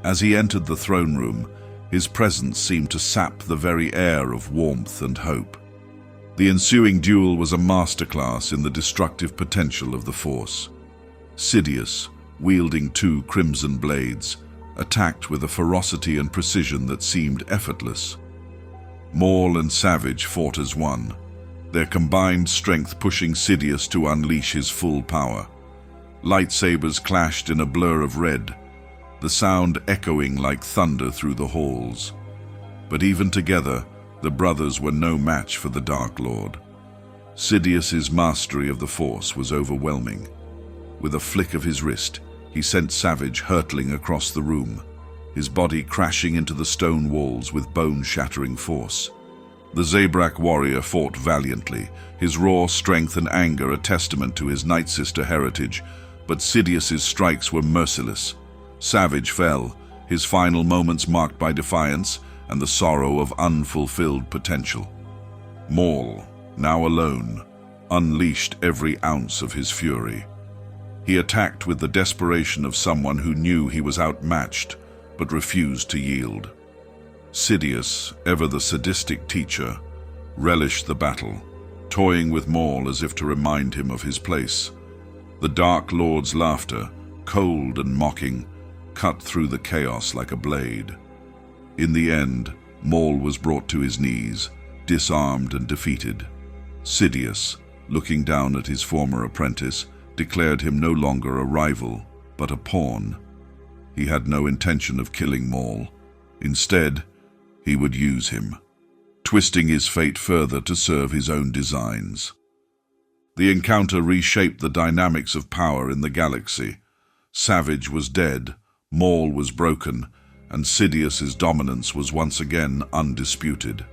As he entered the throne room, his presence seemed to sap the very air of warmth and hope. The ensuing duel was a masterclass in the destructive potential of the Force. Sidious, wielding two crimson blades, attacked with a ferocity and precision that seemed effortless. Maul and Savage fought as one, their combined strength pushing Sidious to unleash his full power. Lightsabers clashed in a blur of red, the sound echoing like thunder through the halls. But even together, the brothers were no match for the Dark Lord. Sidious's mastery of the Force was overwhelming. With a flick of his wrist, he sent Savage hurtling across the room, his body crashing into the stone walls with bone-shattering force. The Zabrak warrior fought valiantly, his raw strength and anger a testament to his Nightsister heritage, but Sidious's strikes were merciless. Savage fell, his final moments marked by defiance and the sorrow of unfulfilled potential. Maul, now alone, unleashed every ounce of his fury. He attacked with the desperation of someone who knew he was outmatched, but refused to yield. Sidious, ever the sadistic teacher, relished the battle, toying with Maul as if to remind him of his place. The Dark Lord's laughter, cold and mocking, cut through the chaos like a blade. In the end, Maul was brought to his knees, disarmed and defeated. Sidious, looking down at his former apprentice, declared him no longer a rival, but a pawn. He had no intention of killing Maul. Instead, he would use him, twisting his fate further to serve his own designs. The encounter reshaped the dynamics of power in the galaxy. Savage was dead, Maul was broken, and Sidious's dominance was once again undisputed.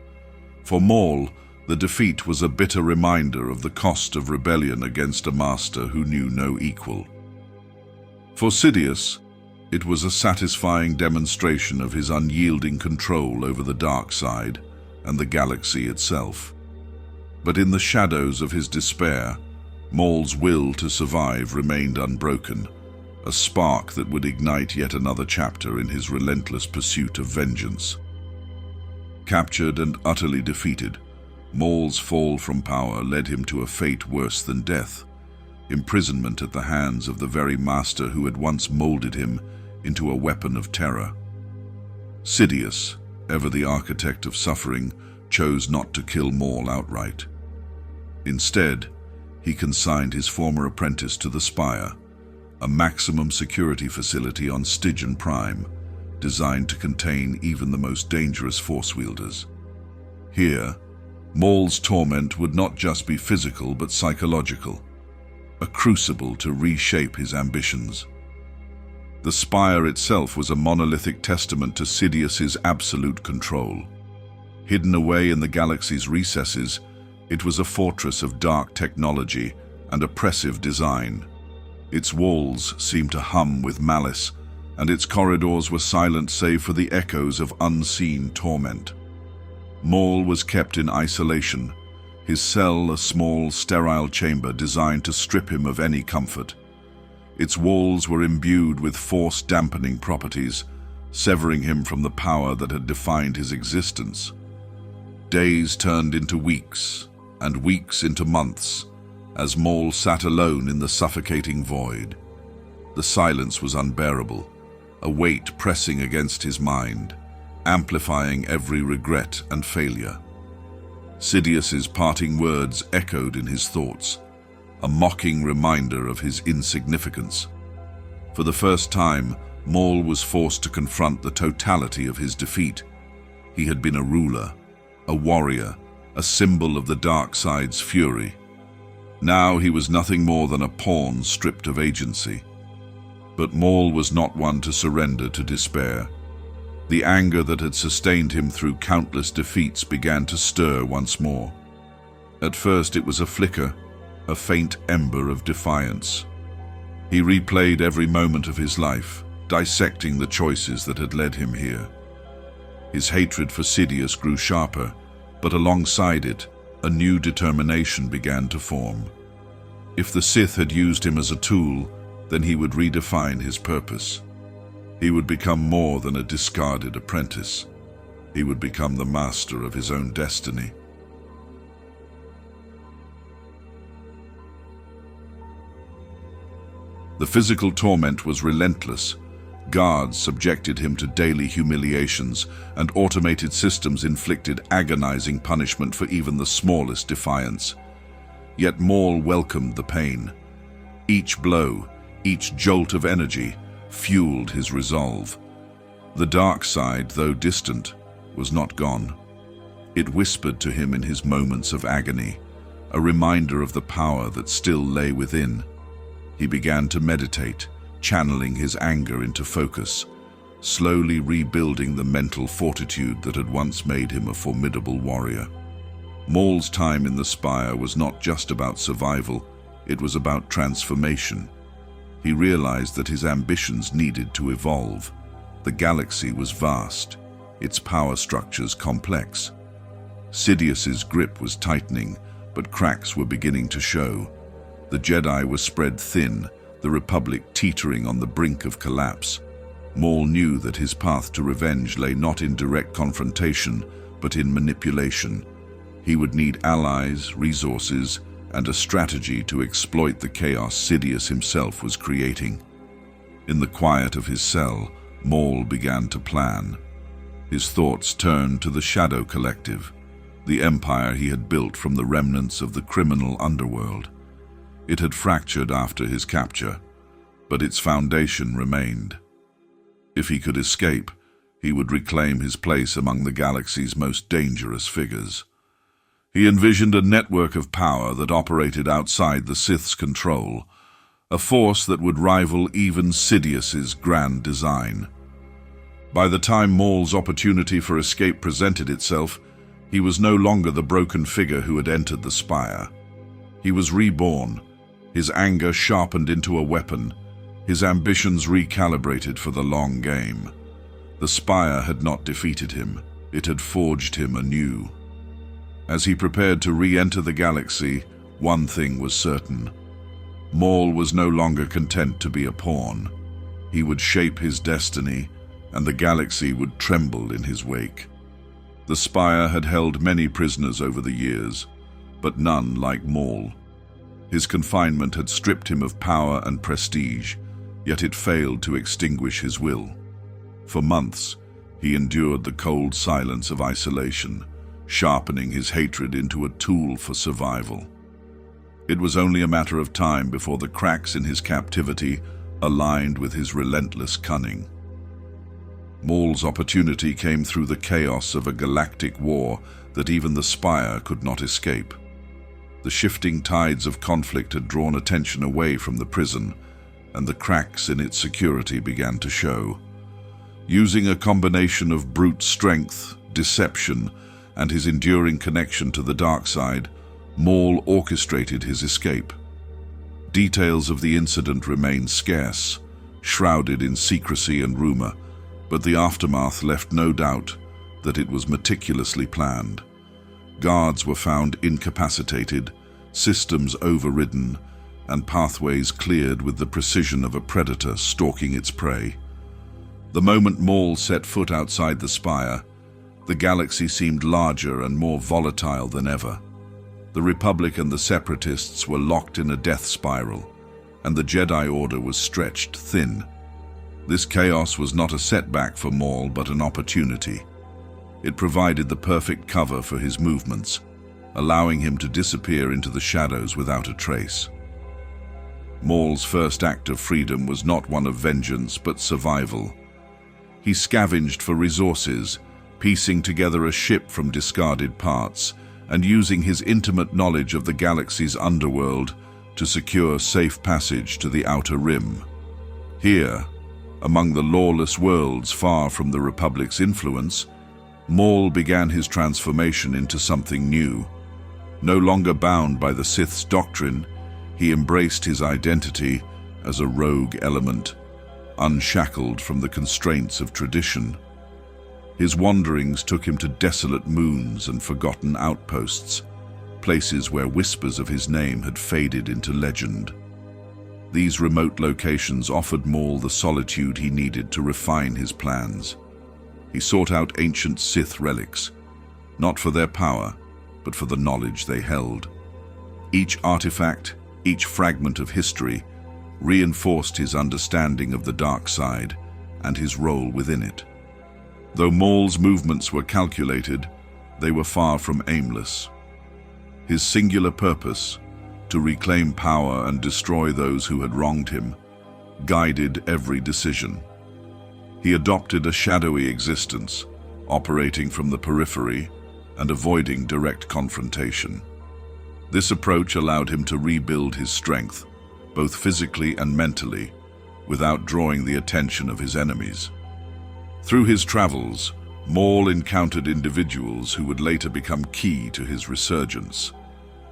For Maul, the defeat was a bitter reminder of the cost of rebellion against a master who knew no equal. For Sidious, it was a satisfying demonstration of his unyielding control over the dark side and the galaxy itself. But in the shadows of his despair, Maul's will to survive remained unbroken, a spark that would ignite yet another chapter in his relentless pursuit of vengeance. Captured and utterly defeated, Maul's fall from power led him to a fate worse than death, imprisonment at the hands of the very master who had once molded him into a weapon of terror. Sidious, ever the architect of suffering, chose not to kill Maul outright. Instead, he consigned his former apprentice to the Spire, a maximum security facility on Stygian Prime, designed to contain even the most dangerous Force wielders. Here, Maul's torment would not just be physical but psychological, a crucible to reshape his ambitions. The Spire itself was a monolithic testament to Sidious's absolute control. Hidden away in the galaxy's recesses, it was a fortress of dark technology and oppressive design. Its walls seemed to hum with malice, and its corridors were silent save for the echoes of unseen torment. Maul was kept in isolation, his cell a small, sterile chamber designed to strip him of any comfort. Its walls were imbued with force-dampening properties, severing him from the power that had defined his existence. Days turned into weeks, and weeks into months, as Maul sat alone in the suffocating void. The silence was unbearable, a weight pressing against his mind, amplifying every regret and failure. Sidious's parting words echoed in his thoughts, a mocking reminder of his insignificance. For the first time, Maul was forced to confront the totality of his defeat. He had been a ruler, a warrior, a symbol of the dark side's fury. Now he was nothing more than a pawn stripped of agency. But Maul was not one to surrender to despair. The anger that had sustained him through countless defeats began to stir once more. At first it was a flicker, a faint ember of defiance. He replayed every moment of his life, dissecting the choices that had led him here. His hatred for Sidious grew sharper, but alongside it, a new determination began to form. If the Sith had used him as a tool, then he would redefine his purpose. He would become more than a discarded apprentice. He would become the master of his own destiny. The physical torment was relentless. Guards subjected him to daily humiliations, and automated systems inflicted agonizing punishment for even the smallest defiance. Yet Maul welcomed the pain. Each blow, each jolt of energy, fueled his resolve. The dark side, though distant, was not gone. It whispered to him in his moments of agony, a reminder of the power that still lay within. He began to meditate, channeling his anger into focus, slowly rebuilding the mental fortitude that had once made him a formidable warrior. Maul's time in the Spire was not just about survival, it was about transformation. He realized that his ambitions needed to evolve. The galaxy was vast, its power structures complex. Sidious's grip was tightening, but cracks were beginning to show. The Jedi were spread thin, the Republic teetering on the brink of collapse. Maul knew that his path to revenge lay not in direct confrontation, but in manipulation. He would need allies, resources, and a strategy to exploit the chaos Sidious himself was creating. In the quiet of his cell, Maul began to plan. His thoughts turned to the Shadow Collective, the empire he had built from the remnants of the criminal underworld. It had fractured after his capture, but its foundation remained. If he could escape, he would reclaim his place among the galaxy's most dangerous figures. He envisioned a network of power that operated outside the Sith's control, a force that would rival even Sidious's grand design. By the time Maul's opportunity for escape presented itself, he was no longer the broken figure who had entered the Spire. He was reborn, his anger sharpened into a weapon, his ambitions recalibrated for the long game. The Spire had not defeated him, it had forged him anew. As he prepared to re-enter the galaxy, one thing was certain. Maul was no longer content to be a pawn. He would shape his destiny, and the galaxy would tremble in his wake. The Spire had held many prisoners over the years, but none like Maul. His confinement had stripped him of power and prestige, yet it failed to extinguish his will. For months, he endured the cold silence of isolation, sharpening his hatred into a tool for survival. It was only a matter of time before the cracks in his captivity aligned with his relentless cunning. Maul's opportunity came through the chaos of a galactic war that even the Spire could not escape. The shifting tides of conflict had drawn attention away from the prison, and the cracks in its security began to show. Using a combination of brute strength, deception, and his enduring connection to the dark side, Maul orchestrated his escape. Details of the incident remain scarce, shrouded in secrecy and rumor, but the aftermath left no doubt that it was meticulously planned. Guards were found incapacitated, systems overridden, and pathways cleared with the precision of a predator stalking its prey. The moment Maul set foot outside the spire, the galaxy seemed larger and more volatile than ever. The Republic and the Separatists were locked in a death spiral, and the Jedi Order was stretched thin. This chaos was not a setback for Maul, but an opportunity. It provided the perfect cover for his movements, allowing him to disappear into the shadows without a trace. Maul's first act of freedom was not one of vengeance, but survival. He scavenged for resources, piecing together a ship from discarded parts, and using his intimate knowledge of the galaxy's underworld to secure safe passage to the Outer Rim. Here, among the lawless worlds far from the Republic's influence, Maul began his transformation into something new. No longer bound by the Sith's doctrine, he embraced his identity as a rogue element, unshackled from the constraints of tradition. His wanderings took him to desolate moons and forgotten outposts, places where whispers of his name had faded into legend. These remote locations offered Maul the solitude he needed to refine his plans. He sought out ancient Sith relics, not for their power, but for the knowledge they held. Each artifact, each fragment of history, reinforced his understanding of the dark side and his role within it. Though Maul's movements were calculated, they were far from aimless. His singular purpose, to reclaim power and destroy those who had wronged him, guided every decision. He adopted a shadowy existence, operating from the periphery and avoiding direct confrontation. This approach allowed him to rebuild his strength, both physically and mentally, without drawing the attention of his enemies. Through his travels, Maul encountered individuals who would later become key to his resurgence.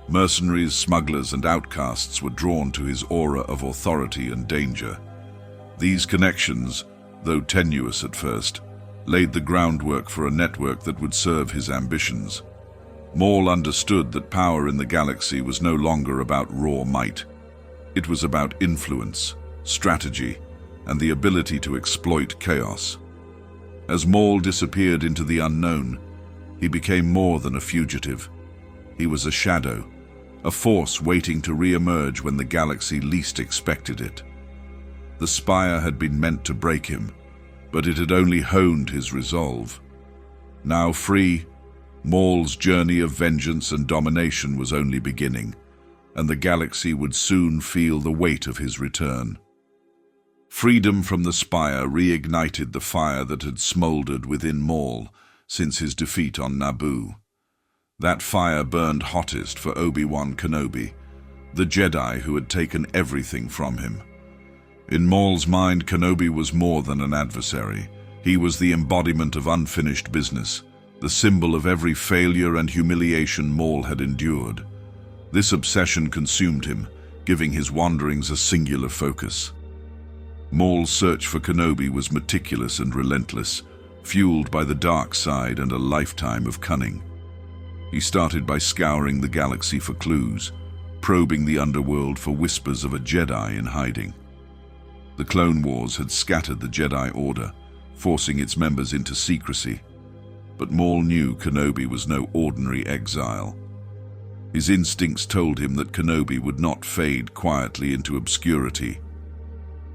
Mercenaries, smugglers, and outcasts were drawn to his aura of authority and danger. These connections, though tenuous at first, laid the groundwork for a network that would serve his ambitions. Maul understood that power in the galaxy was no longer about raw might. It was about influence, strategy, and the ability to exploit chaos. As Maul disappeared into the unknown, he became more than a fugitive. He was a shadow, a force waiting to re-emerge when the galaxy least expected it. The spire had been meant to break him, but it had only honed his resolve. Now free, Maul's journey of vengeance and domination was only beginning, and the galaxy would soon feel the weight of his return. Freedom from the spire reignited the fire that had smoldered within Maul since his defeat on Naboo. That fire burned hottest for Obi-Wan Kenobi, the Jedi who had taken everything from him. In Maul's mind, Kenobi was more than an adversary. He was the embodiment of unfinished business, the symbol of every failure and humiliation Maul had endured. This obsession consumed him, giving his wanderings a singular focus. Maul's search for Kenobi was meticulous and relentless, fueled by the dark side and a lifetime of cunning. He started by scouring the galaxy for clues, probing the underworld for whispers of a Jedi in hiding. The Clone Wars had scattered the Jedi Order, forcing its members into secrecy. But Maul knew Kenobi was no ordinary exile. His instincts told him that Kenobi would not fade quietly into obscurity.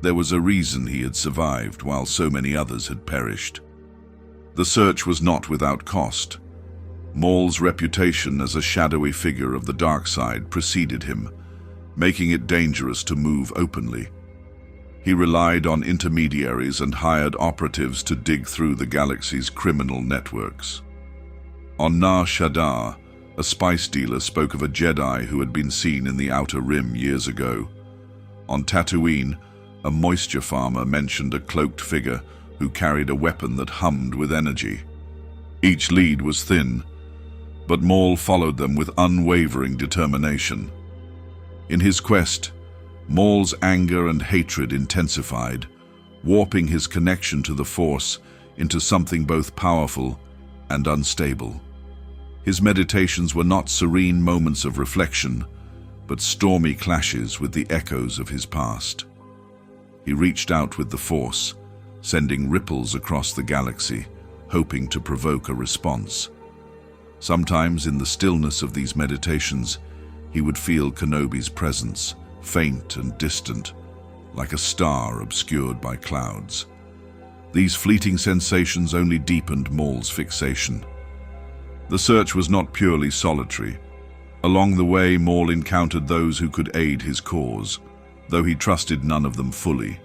There was a reason he had survived while so many others had perished. The search was not without cost. Maul's reputation as a shadowy figure of the dark side preceded him, making it dangerous to move openly. He relied on intermediaries and hired operatives to dig through the galaxy's criminal networks. On Nar Shaddaa, a spice dealer spoke of a Jedi who had been seen in the Outer Rim years ago. On Tatooine, a moisture farmer mentioned a cloaked figure who carried a weapon that hummed with energy. Each lead was thin, but Maul followed them with unwavering determination. In his quest, Maul's anger and hatred intensified, warping his connection to the Force into something both powerful and unstable. His meditations were not serene moments of reflection, but stormy clashes with the echoes of his past. He reached out with the Force, sending ripples across the galaxy, hoping to provoke a response. Sometimes in the stillness of these meditations, he would feel Kenobi's presence, faint and distant, like a star obscured by clouds. These fleeting sensations only deepened Maul's fixation. The search was not purely solitary. Along the way, Maul encountered those who could aid his cause, though he trusted none of them fully.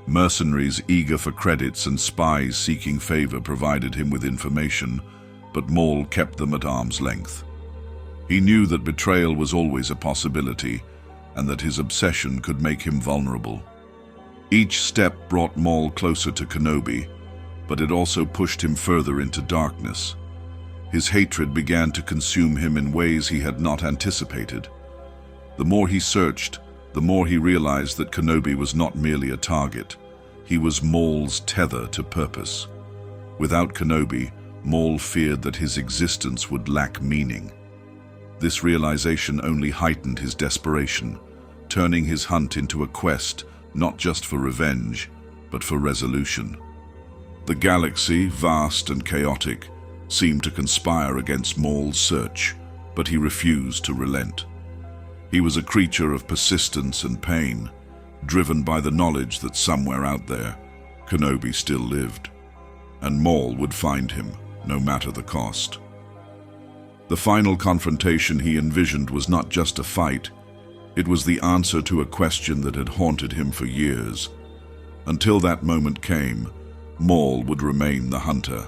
Mercenaries eager for credits and spies seeking favor provided him with information, but Maul kept them at arm's length. He knew that betrayal was always a possibility, and that his obsession could make him vulnerable. Each step brought Maul closer to Kenobi, but it also pushed him further into darkness. His hatred began to consume him in ways he had not anticipated. The more he searched, the more he realized that Kenobi was not merely a target. He was Maul's tether to purpose. Without Kenobi, Maul feared that his existence would lack meaning. This realization only heightened his desperation, turning his hunt into a quest not just for revenge, but for resolution. The galaxy, vast and chaotic, seemed to conspire against Maul's search, but he refused to relent. He was a creature of persistence and pain, driven by the knowledge that somewhere out there, Kenobi still lived, and Maul would find him, no matter the cost. The final confrontation he envisioned was not just a fight, it was the answer to a question that had haunted him for years. Until that moment came, Maul would remain the hunter,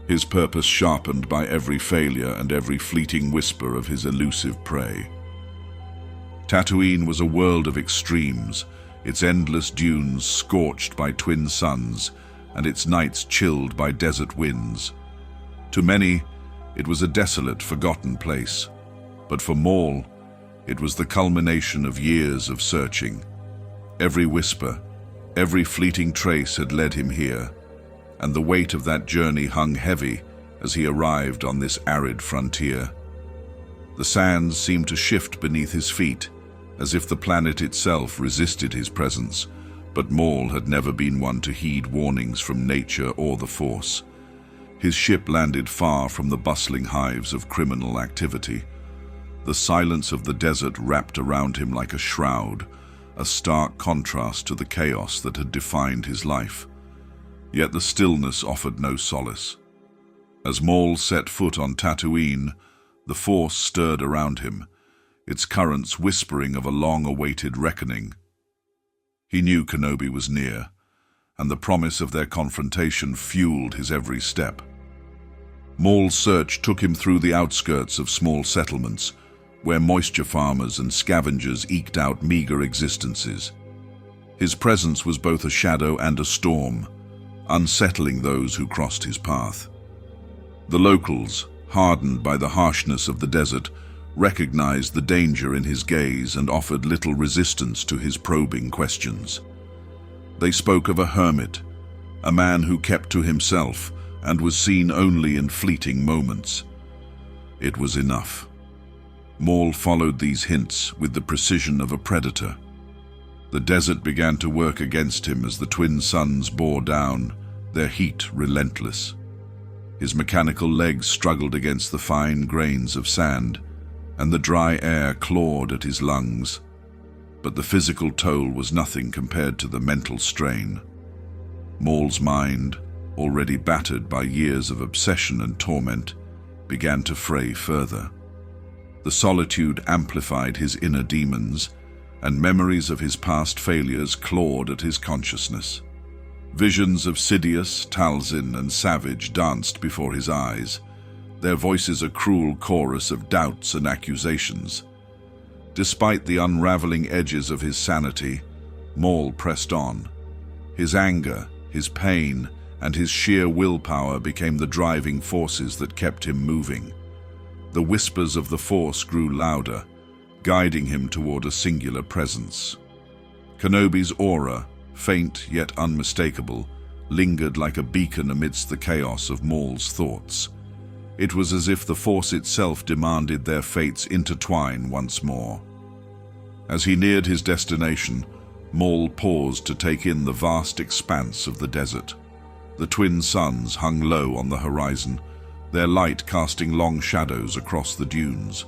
his purpose sharpened by every failure and every fleeting whisper of his elusive prey. Tatooine was a world of extremes, its endless dunes scorched by twin suns, and its nights chilled by desert winds. To many, it was a desolate, forgotten place, but for Maul, it was the culmination of years of searching. Every whisper, every fleeting trace had led him here, and the weight of that journey hung heavy as he arrived on this arid frontier. The sands seemed to shift beneath his feet, as if the planet itself resisted his presence, but Maul had never been one to heed warnings from nature or the Force. His ship landed far from the bustling hives of criminal activity. The silence of the desert wrapped around him like a shroud, a stark contrast to the chaos that had defined his life. Yet the stillness offered no solace. As Maul set foot on Tatooine, the Force stirred around him, its currents whispering of a long-awaited reckoning. He knew Kenobi was near, and the promise of their confrontation fueled his every step. Maul's search took him through the outskirts of small settlements, where moisture farmers and scavengers eked out meager existences. His presence was both a shadow and a storm, unsettling those who crossed his path. The locals, hardened by the harshness of the desert, recognized the danger in his gaze and offered little resistance to his probing questions. They spoke of a hermit, a man who kept to himself and was seen only in fleeting moments. It was enough. Maul followed these hints with the precision of a predator. The desert began to work against him as the twin suns bore down, their heat relentless. His mechanical legs struggled against the fine grains of sand, and the dry air clawed at his lungs. But the physical toll was nothing compared to the mental strain. Maul's mind, already battered by years of obsession and torment, began to fray further. The solitude amplified his inner demons, and memories of his past failures clawed at his consciousness. Visions of Sidious, Talzin, and Savage danced before his eyes, their voices a cruel chorus of doubts and accusations. Despite the unraveling edges of his sanity, Maul pressed on. His anger, his pain, and his sheer willpower became the driving forces that kept him moving. The whispers of the Force grew louder, guiding him toward a singular presence. Kenobi's aura, faint yet unmistakable, lingered like a beacon amidst the chaos of Maul's thoughts. It was as if the Force itself demanded their fates intertwine once more. As he neared his destination, Maul paused to take in the vast expanse of the desert. The twin suns hung low on the horizon, their light casting long shadows across the dunes.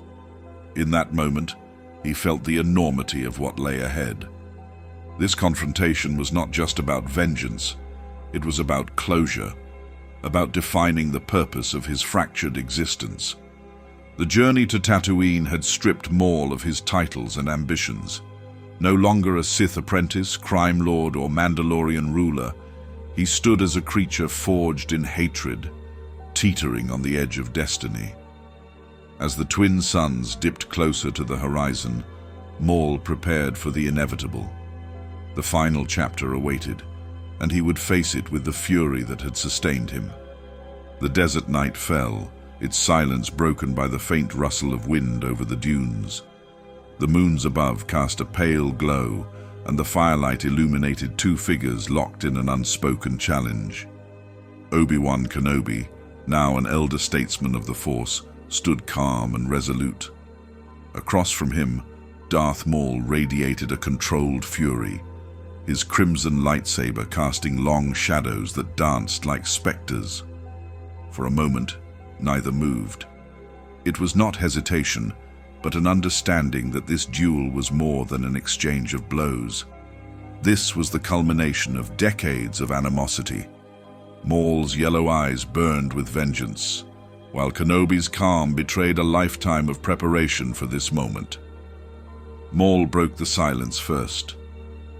In that moment, he felt the enormity of what lay ahead. This confrontation was not just about vengeance, it was about closure, about defining the purpose of his fractured existence. The journey to Tatooine had stripped Maul of his titles and ambitions. No longer a Sith apprentice, crime lord, or Mandalorian ruler, he stood as a creature forged in hatred, teetering on the edge of destiny. As the twin suns dipped closer to the horizon, Maul prepared for the inevitable. The final chapter awaited, and he would face it with the fury that had sustained him. The desert night fell, its silence broken by the faint rustle of wind over the dunes. The moons above cast a pale glow, and the firelight illuminated two figures locked in an unspoken challenge. Obi-Wan Kenobi, now an elder statesman of the Force, stood calm and resolute. Across from him, Darth Maul radiated a controlled fury, his crimson lightsaber casting long shadows that danced like specters. For a moment, neither moved. It was not hesitation, but an understanding that this duel was more than an exchange of blows. This was the culmination of decades of animosity. Maul's yellow eyes burned with vengeance, while Kenobi's calm betrayed a lifetime of preparation for this moment. Maul broke the silence first,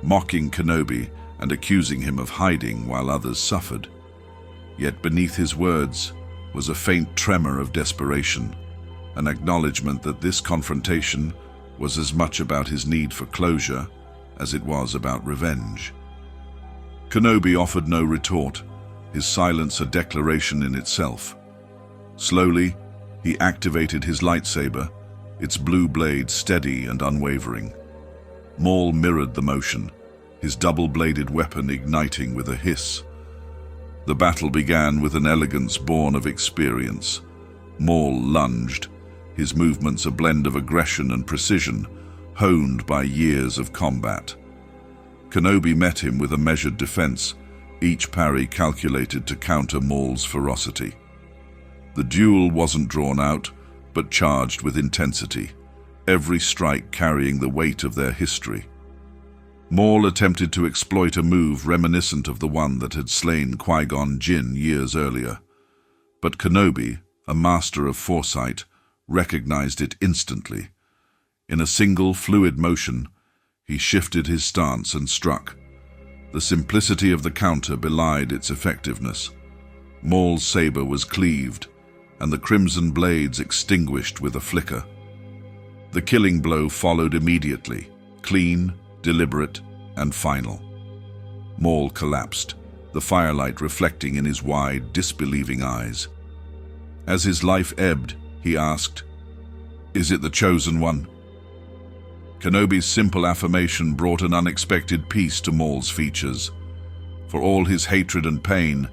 mocking Kenobi and accusing him of hiding while others suffered. Yet beneath his words was a faint tremor of desperation, an acknowledgement that this confrontation was as much about his need for closure as it was about revenge. Kenobi offered no retort, his silence a declaration in itself. Slowly, he activated his lightsaber, its blue blade steady and unwavering. Maul mirrored the motion, his double-bladed weapon igniting with a hiss. The battle began with an elegance born of experience. Maul lunged, his movements a blend of aggression and precision, honed by years of combat. Kenobi met him with a measured defense, each parry calculated to counter Maul's ferocity. The duel wasn't drawn out, but charged with intensity, every strike carrying the weight of their history. Maul attempted to exploit a move reminiscent of the one that had slain Qui-Gon Jinn years earlier, but Kenobi, a master of foresight, recognized it instantly. In a single fluid motion, he shifted his stance and struck. The simplicity of the counter belied its effectiveness. Maul's saber was cleaved, and the crimson blades extinguished with a flicker. The killing blow followed immediately, clean, deliberate, and final. Maul collapsed, the firelight reflecting in his wide, disbelieving eyes. As his life ebbed, he asked, "Is it the Chosen One?" Kenobi's simple affirmation brought an unexpected peace to Maul's features. For all his hatred and pain,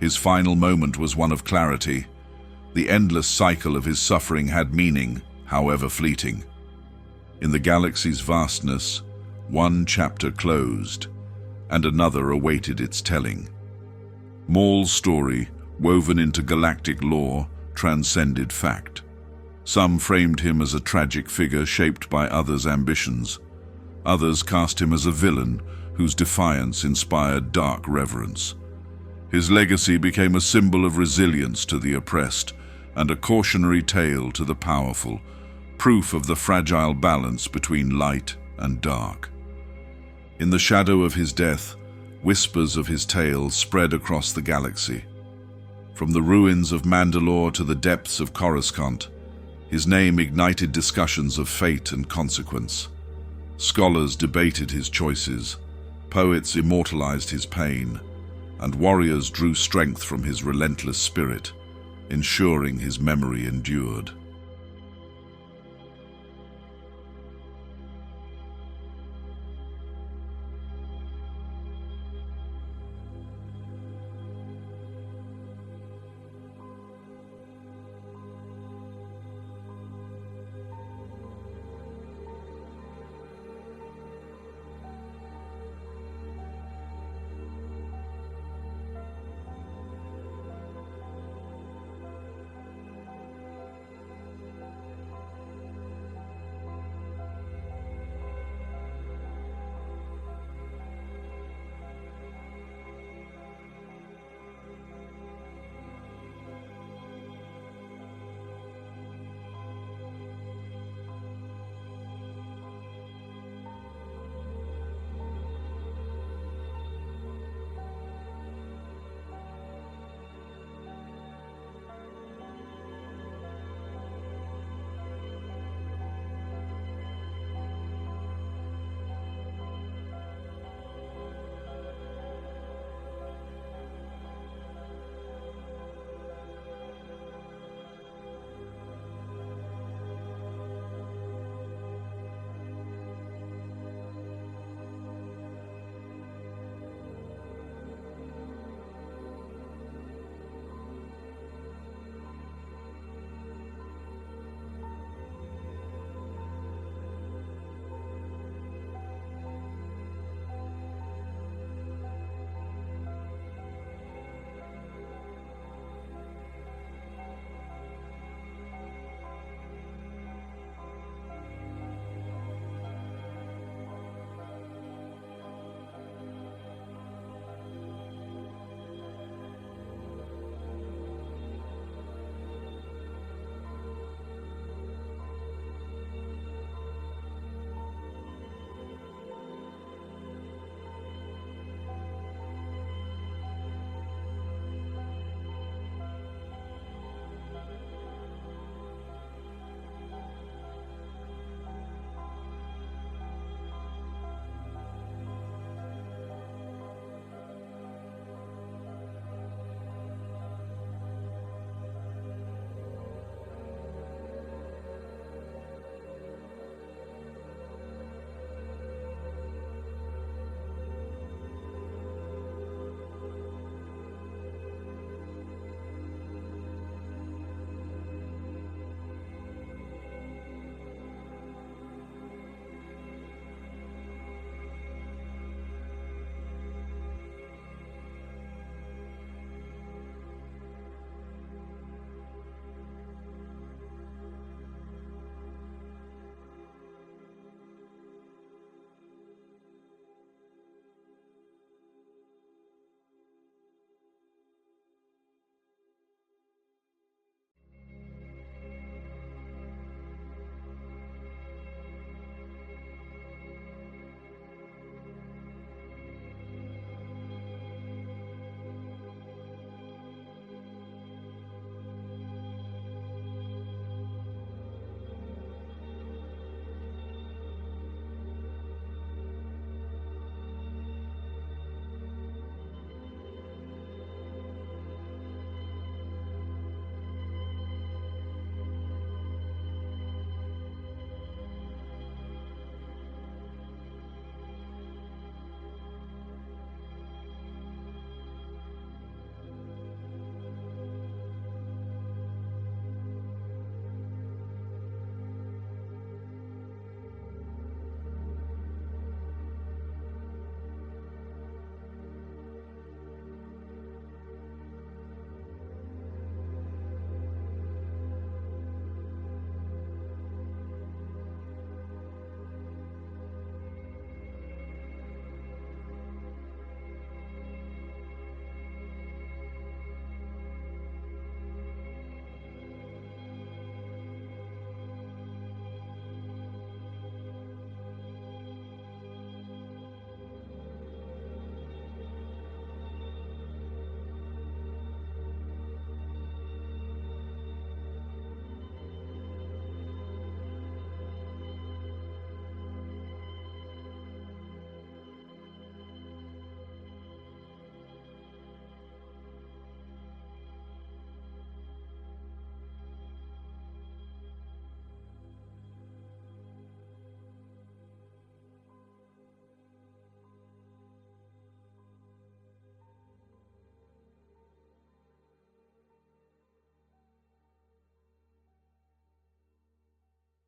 his final moment was one of clarity. The endless cycle of his suffering had meaning, however fleeting. In the galaxy's vastness, one chapter closed, and another awaited its telling. Maul's story, woven into galactic lore, transcended fact. Some framed him as a tragic figure shaped by others' ambitions. Others cast him as a villain whose defiance inspired dark reverence. His legacy became a symbol of resilience to the oppressed and a cautionary tale to the powerful, proof of the fragile balance between light and dark. In the shadow of his death, whispers of his tale spread across the galaxy. From the ruins of Mandalore to the depths of Coruscant, his name ignited discussions of fate and consequence. Scholars debated his choices, poets immortalized his pain, and warriors drew strength from his relentless spirit, ensuring his memory endured.